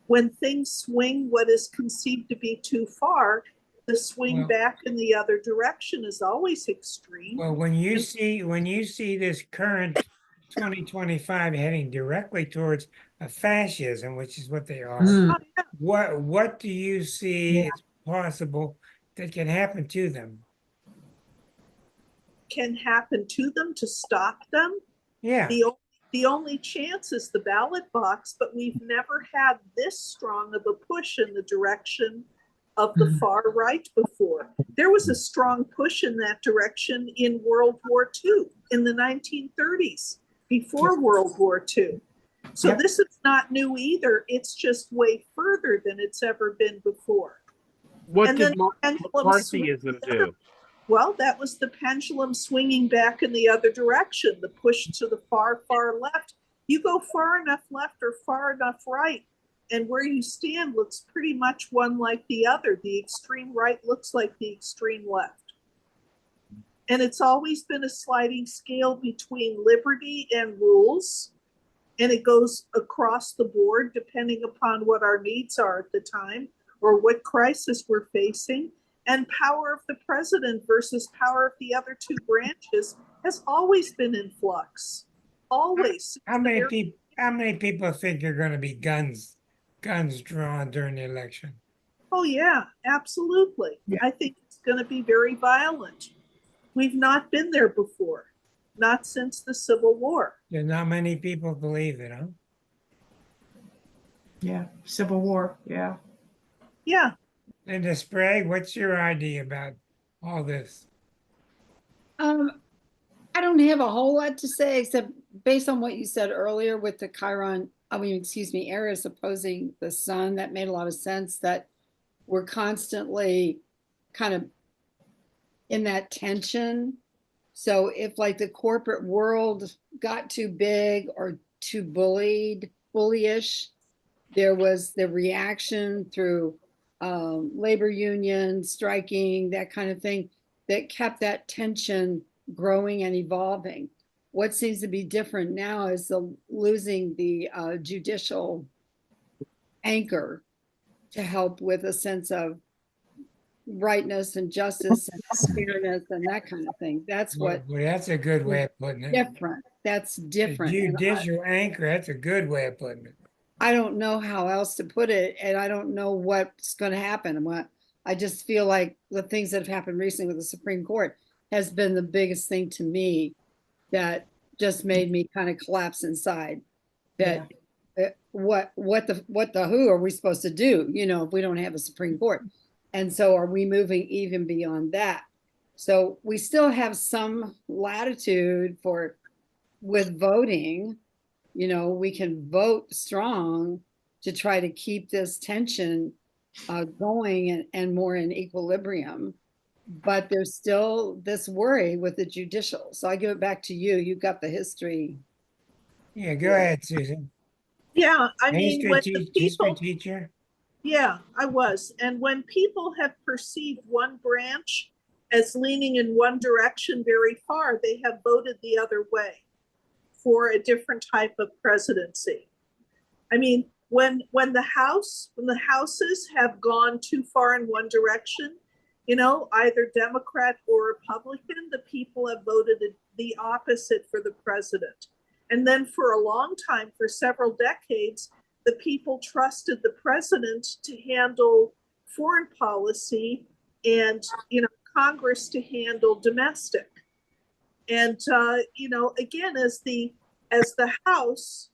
When things swing what is conceived to be too far, the swing back in the other direction is always extreme. Well, when you see this current 2025 heading directly towards a fascism, which is what they are, Mm. what do you see is possible that can happen to them? Can happen to them to stop them. Yeah. The only chance is the ballot box, but we've never had this strong of a push in the direction of the far right before. There was a strong push in that direction in World War II in the 1930s, before World War II. So Yep. this is not new either. It's just way further than it's ever been before. What And did then pendulum McCarthyism do? Well, that was the pendulum swinging back in the other direction, the push to the far, far left. You go far enough left or far enough right, and where you stand looks pretty much one like the other. The extreme right looks like the extreme left. And it's always been a sliding scale between liberty and rules, and it goes across the board depending upon what our needs are at the time or what crisis we're facing. And power of the president versus power of the other two branches has always been in flux. Always. How many people think you're going to be guns drawn during the election? Oh yeah, absolutely. I think it's going to be very violent. We've not been there before, not since the Civil War. There's not many people believe it, huh? Yeah, Civil War. Yeah. Yeah. Linda Sprague, what's your idea about all this? I don't have a whole lot to say, except based on what you said earlier with the Eris opposing the sun. That made a lot of sense, that we're constantly kind of in that tension. So if like the corporate world got too big or too bullyish, there was the reaction through labor unions, striking, that kind of thing, that kept that tension growing and evolving. What seems to be different now is the losing the judicial anchor to help with a sense of rightness and justice and fairness and that kind of thing. That's what Well, that's a good way of putting it. different. That's A different. And judicial anchor, that's a good way of putting it. I don't know how else to put it, and I don't know what's going to happen. And what I just feel like the things that have happened recently with the Supreme Court has been the biggest thing to me that just made me kind of collapse inside. That what the who are we supposed to do? You know, if we don't have a Supreme Court, and so are we moving even beyond that? So we still have some latitude for with voting. You know, we can vote strong to try to keep this tension going and more in equilibrium. But there's still this worry with the judicial. So I give it back to you. You got the history. Yeah, go ahead, Susan. Yeah, I mean, when the History people, teacher. yeah, I was. And when people have perceived one branch as leaning in one direction very far, they have voted the other way for a different type of presidency. I mean, when the houses have gone too far in one direction, you know, either Democrat or Republican, the people have voted the opposite for the president. And then for a long time, for several decades, the people trusted the president to handle foreign policy and, you know, Congress to handle domestic. And you know, again, as the House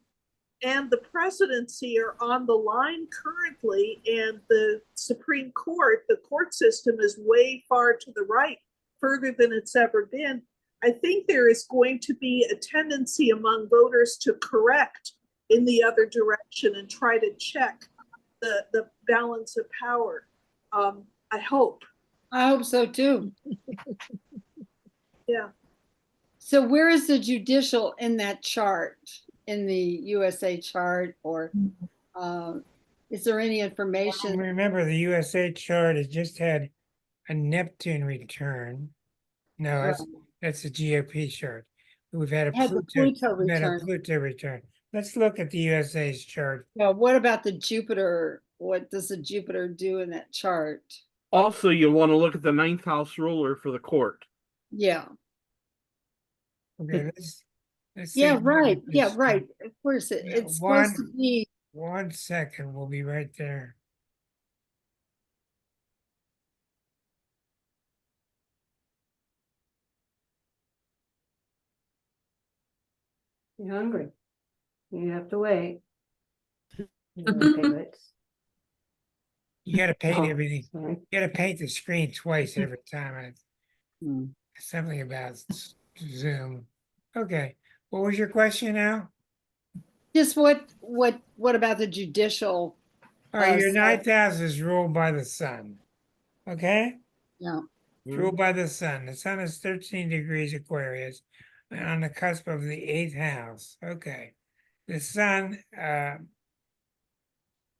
and the presidency are on the line currently, and the Supreme Court, the court system is way far to the right, further than it's ever been. I think there is going to be a tendency among voters to correct in the other direction and try to check the balance of power. I hope. I hope so too. Yeah. So where is the judicial in that chart, in the USA chart, or is there any information? Remember, the USA chart has just had a Neptune return. No, that's the GOP chart. We've had a Had the Pluto, Pluto we've had a return. Pluto return. Let's look at the USA's chart. Well, what about the Jupiter? What does the Jupiter do in that chart? Also, you'll want to look at the ninth house ruler for the court. Yeah. Okay, let's Yeah, see. right. Yeah, right. Of course, Yeah, it's supposed to be. 1 second, we'll be right there. You're hungry. You have to wait. You gotta paint Oh, everything. sorry. You gotta paint the screen twice every time. Hmm. Something about Zoom. Okay, what was your question now? Just what about the judicial? All right, your side? ninth house is ruled by the sun. Okay? Yeah. It's ruled by the sun. The sun is 13 degrees Aquarius and on the cusp of the 8th house. Okay. The sun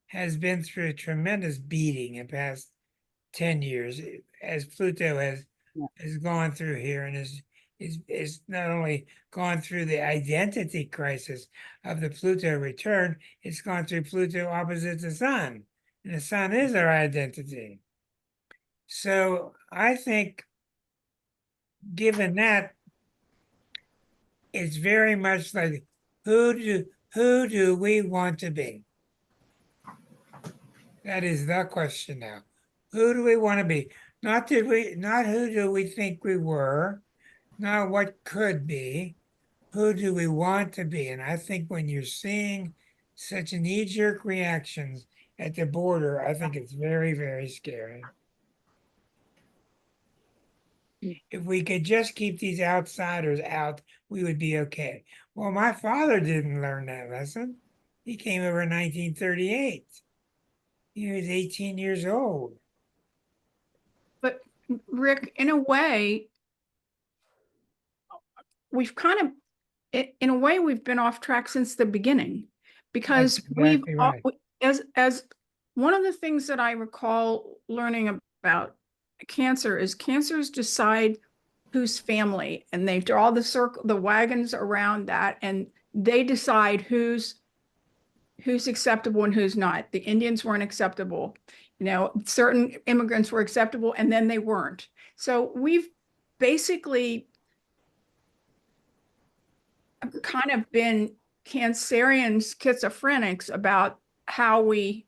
has been through a tremendous beating in the past 10 years as Pluto has gone through here and is not only gone through the identity crisis of the Pluto return, it's gone through Pluto opposite the sun. And the sun is our identity. So I think given that, it's very much like who do we want to be? That is the question now. Who do we want to be? Not who do we think we were, not what could be. Who do we want to be? And I think when you're seeing such knee-jerk reactions at the border, I think it's very, very scary. If we could just keep these outsiders out, we would be okay. Well, my father didn't learn that lesson. He came over in 1938. He was 18 years old. But Rick, in a way, we've kind of, in a way, we've been off track since the beginning, because That's we've, exactly right. as one of the things that I recall learning about cancer is cancers decide who's family, and they draw the wagons around that, and they decide who's acceptable and who's not. The Indians weren't acceptable. You know, certain immigrants were acceptable and then they weren't. So we've basically kind of been Cancerian schizophrenics about how we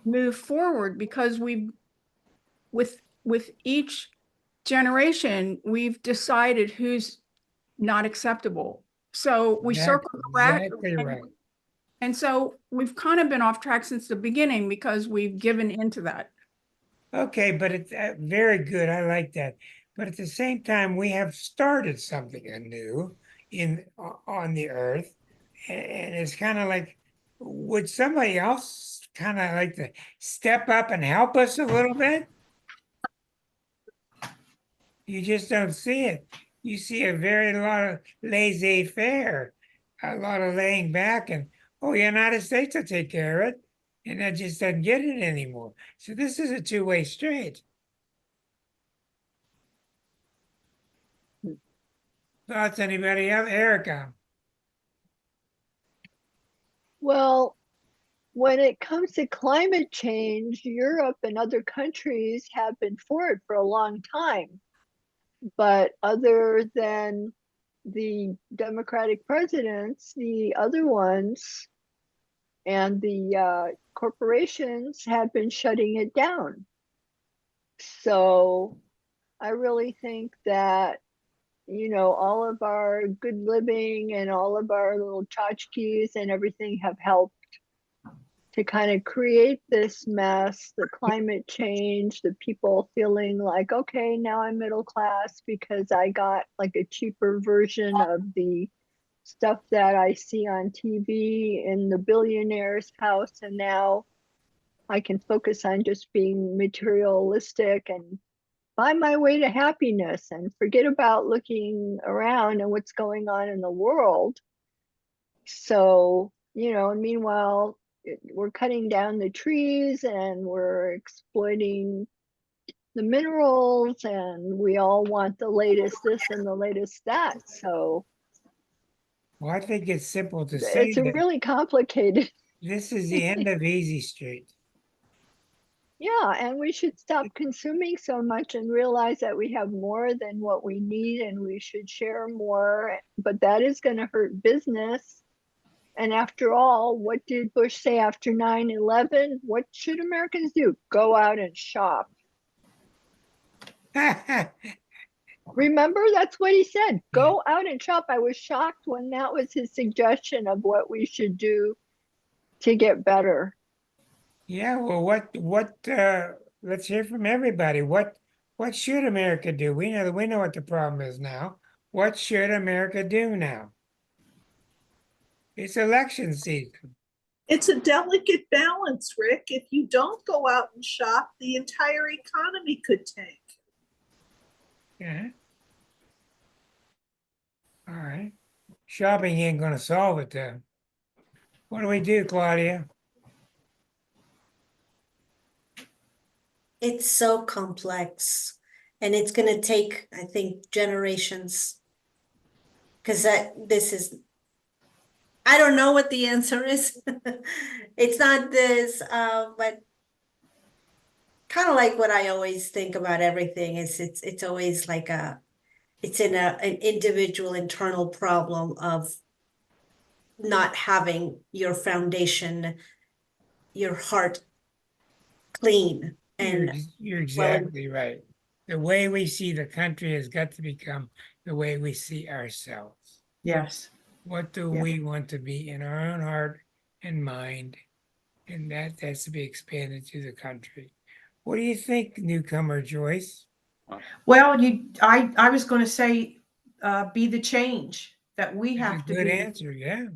move forward, because with each generation, we've decided who's not acceptable. So we That's circle back. exactly right. And so we've kind of been off track since the beginning because we've given into that. Okay, but it's very good. I like that. But at the same time, we have started something anew on the earth, and it's kind of like, would somebody else kind of like to step up and help us a little bit? You just don't see it. You see a very lot of laissez-faire, a lot of laying back, and oh, United States will take care of it, and that just doesn't get it anymore. So this is a two-way street. Thoughts, anybody else? Erica? Well, when it comes to climate change, Europe and other countries have been for it for a long time. But other than the Democratic presidents, the other ones and the corporations have been shutting it down. So I really think that, you know, all of our good living and all of our little tchotchkes and everything have helped to kind of create this mess, the climate change, the people feeling like, okay, now I'm middle class because I got like a cheaper version of the stuff that I see on TV in the billionaire's house. And now I can focus on just being materialistic and find my way to happiness and forget about looking around and what's going on in the world. So, you know, meanwhile, we're cutting down the trees and we're exploiting the minerals, and we all want the latest this and the latest that. So Well, I think it's simple to say it's that really complicated. this is the end of Easy Street. Yeah, and we should stop consuming so much and realize that we have more than what we need and we should share more, but that is going to hurt business. And after all, what did Bush say after 9/11? What should Americans do? Go out and shop. Remember, that's what he said. Go out and shop. I was shocked when that was his suggestion of what we should do to get better. Yeah, well, let's hear from everybody. What should America do? We know what the problem is now. What should America do now? It's election season. It's a delicate balance, Rick. If you don't go out and shop, the entire economy could tank. Yeah. All right. Shopping ain't gonna solve it then. What do we do, Claudia? It's so complex, and it's going to take, I think, generations, because I don't know what the answer is. It's not this, but kind of like what I always think about everything is it's always like it's in an individual internal problem of not having your foundation, your heart clean. And You're exactly right. The way we see the country has got to become the way we see ourselves. Yes. What do Yeah. we want to be in our own heart and mind? And that has to be expanded to the country. What do you think, newcomer Joyce? Well, I was going to say, be the change that we That's a have to good be. answer, yeah.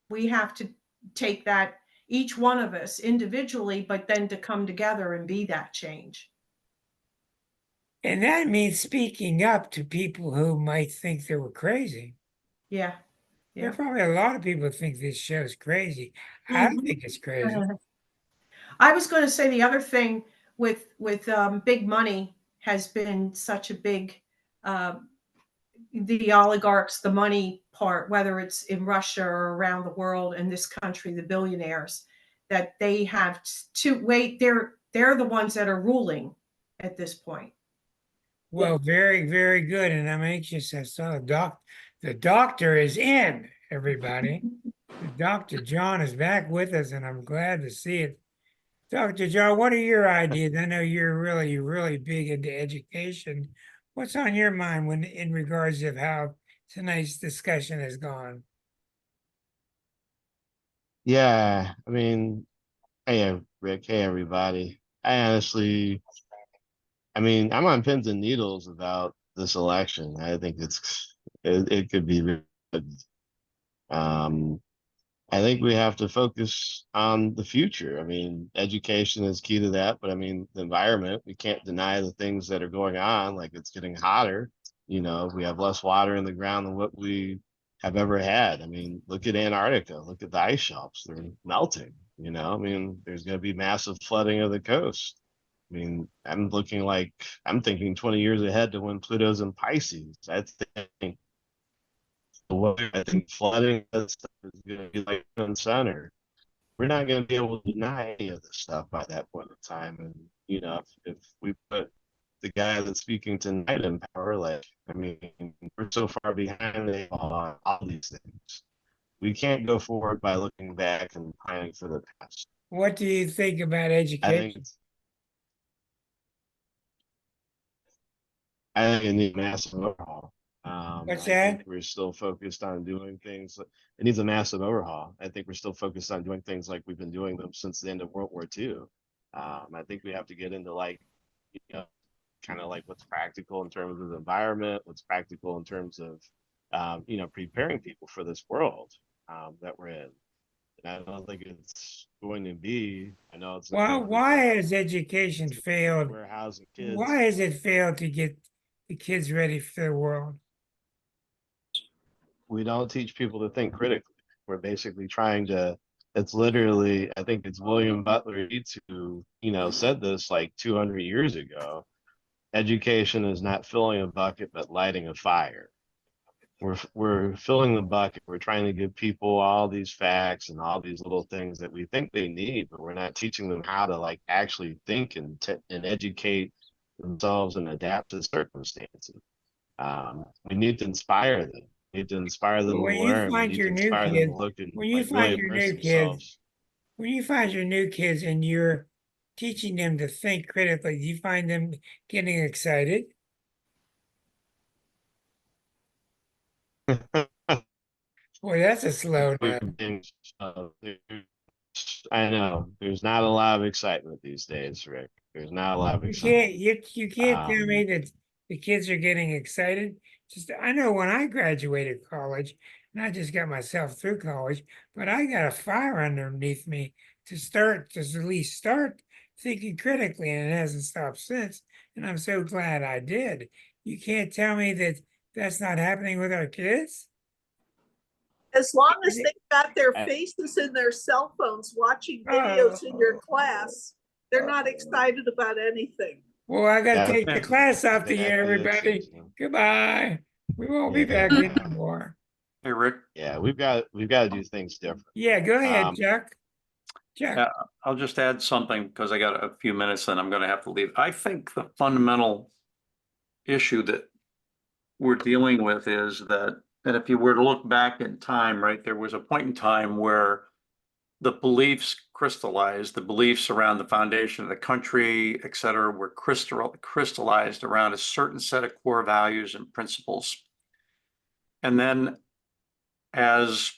We have to take that, each one of us individually, but then to come together and be that change. And that means speaking up to people who might think they were crazy. Yeah. There are Yeah. probably a lot of people who think this show's crazy. I don't Mhm. think it's crazy. I was going to say the other thing with big money has been such a big the oligarchs, the money part, whether it's in Russia or around the world, in this country, the billionaires, that they have to wait. They're the ones that are ruling at this point. Well, very, very good. And I'm anxious. I saw the doctor is in, everybody. Dr. John is back with us, and I'm glad to see it. Dr. John, what are your ideas? I know you're really, really big into education. What's on your mind when in regards of how tonight's discussion has gone? Yeah, I mean, hey, Rick, hey, everybody. I'm on pins and needles about this election. I think it could be really good. Um, I think we have to focus on the future. I mean, education is key to that, but I mean, the environment, we can't deny the things that are going on, like it's getting hotter. We have less water in the ground than what we have ever had. I mean, look at Antarctica, look at the ice shelves, they're melting. I mean, there's going to be massive flooding of the coast. I mean, I'm thinking 20 years ahead to when Pluto's in Pisces. I think flooding is going to be like front and center. We're not going to be able to deny any of this stuff by that point in time. And if we put the guy that's speaking tonight in power, I mean, we're so far behind on all these things. We can't go forward by looking back and planning for the past. What do you think about I think education? I think it needs a massive overhaul. What's I think that? we're still focused on doing things. It needs a massive overhaul. I think we're still focused on doing things like we've been doing them since the end of World War II. I think we have to get into kind of like what's practical in terms of the environment, what's practical in terms of, preparing people for this world that we're in. And I don't think it's going to be. I know it's not Well, going to be why like has education failed? warehousing kids. Why has it failed to get the kids ready for the world? We don't teach people to think critically. We're basically trying to. It's literally, I think it's William Butler Yeats who, said this like 200 years ago. Education is not filling a bucket, but lighting a fire. We're filling the bucket. We're trying to give people all these facts and all these little things that we think they need, but we're not teaching them how to like actually think and educate themselves and adapt to circumstances. We need to inspire them. We need to inspire them to When you learn. We find need to your new inspire them to kids, look and when you like really find your immerse new kids, themselves. when you find your new kids and you're teaching them to think critically, do you find them getting excited? Boy, that's a slow no. I know there's not a lot of excitement these days, Rick. There's not a lot of You can't excitement. you can't tell me Um, that the kids are getting excited. Just I know when I graduated college, and I just got myself through college, but I got a fire underneath me to at least start thinking critically, and it hasn't stopped since. And I'm so glad I did. You can't tell me that that's not happening with our kids. As long as Is they've got their I- faces in their cell phones watching Oh, videos in your class, they're not excited about anything. well, I got to that's take the class off the air, exactly it, everybody. Susan. Goodbye. We won't be Yeah, back anymore. Hey, Rick, yeah, we've got to do things different. Yeah, go ahead, Um, Chuck. Chuck. I'll just add something because I got a few minutes and I'm going to have to leave. I think the fundamental issue that we're dealing with is that if you were to look back in time, right, there was a point in time where the beliefs crystallized, the beliefs around the foundation of the country, et cetera, were crystallized around a certain set of core values and principles. And then as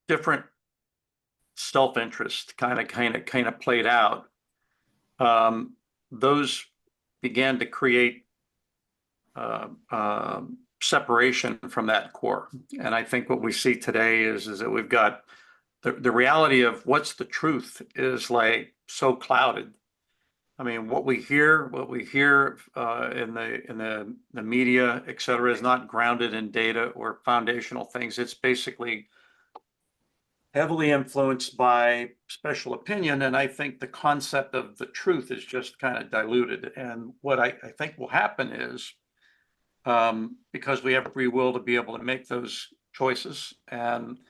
different self-interest kind of played out, those began to create separation from that core. And I think what we see today is that we've got the reality of what's the truth is like so clouded I mean, what we hear in the media, et cetera, is not grounded in data or foundational things. It's basically heavily influenced by special opinion. And I think the concept of the truth is just kind of diluted. And what I think will happen is, because we have free will to be able to make those choices and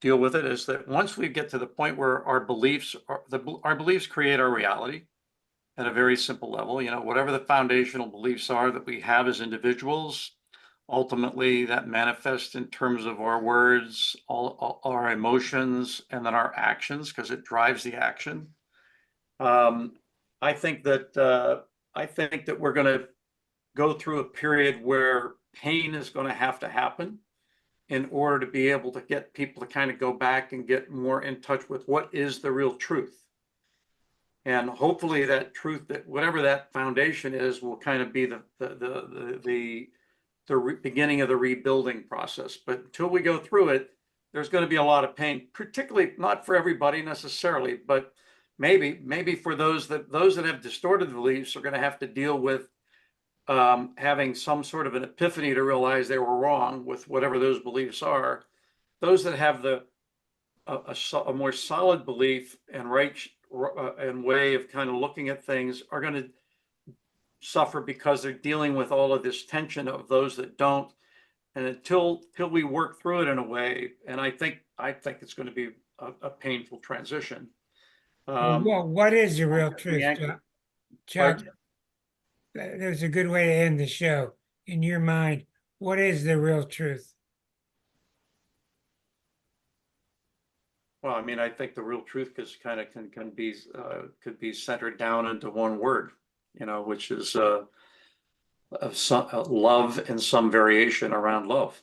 deal with it, is that once we get to the point where our beliefs create our reality at a very simple level, you know, whatever the foundational beliefs are that we have as individuals, ultimately that manifests in terms of our words, all our emotions, and then our actions, because it drives the action. I think that we're going to go through a period where pain is going to have to happen in order to be able to get people to kind of go back and get more in touch with what is the real truth. And hopefully that truth, that whatever that foundation is, will kind of be the beginning of the rebuilding process. But until we go through it, there's going to be a lot of pain, particularly not for everybody necessarily, but maybe for those that have distorted beliefs are going to have to deal with having some sort of an epiphany to realize they were wrong with whatever those beliefs are. Those that have a more solid belief and and way of kind of looking at things are going to suffer because they're dealing with all of this tension of those that don't. And until we work through it in a way, and I think it's going to be a painful transition. Well, what is the real truth, Chuck? Pardon? There's a good way to end the show. In your mind, what is the real truth? Well, I mean, I think the real truth could be centered down into one word, you know, which is love and some variation around love.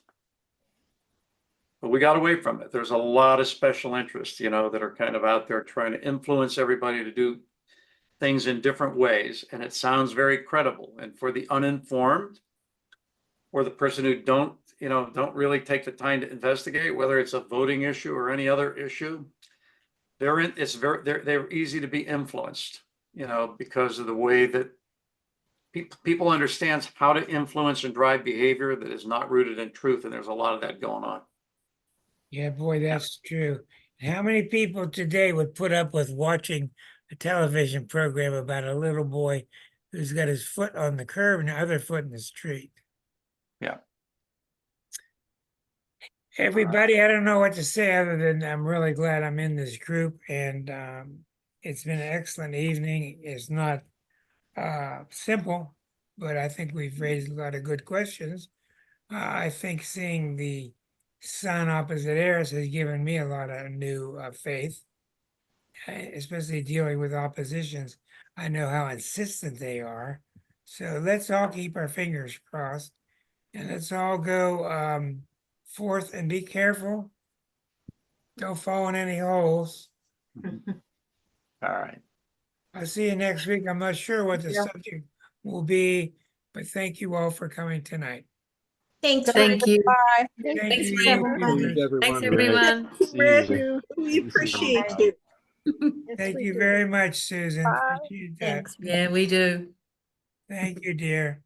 But we got away from it. There's a lot of special interests, you know, that are kind of out there trying to influence everybody to do things in different ways. And it sounds very credible. And for the uninformed or the person who don't really take the time to investigate, whether it's a voting issue or any other issue, they're easy to be influenced, you know, because of the way that people understand how to influence and drive behavior that is not rooted in truth. And there's a lot of that going on. Yeah, boy, that's true. How many people today would put up with watching a television program about a little boy who's got his foot on the curb and the other foot in the street? Yeah. Everybody, I don't know what to say other than I'm really glad I'm in this group, and it's been an excellent evening. It's not simple, but I think we've raised a lot of good questions. I think seeing the sun opposite Eris has given me a lot of new faith, especially dealing with oppositions. I know how insistent they are. So let's all keep our fingers crossed, and let's all go forth and be careful. Don't fall in any holes. All right. I'll see you next week. I'm not sure what the subject will be, but thank you all for coming tonight. Thanks. Thank you. Bye. Thank Thanks, you. everyone. Thanks, everyone. Thank you. We appreciate you. Yes, Thank we you do. very much, Susan. Appreciate that. Thanks. Yeah, we do. Thank you, dear.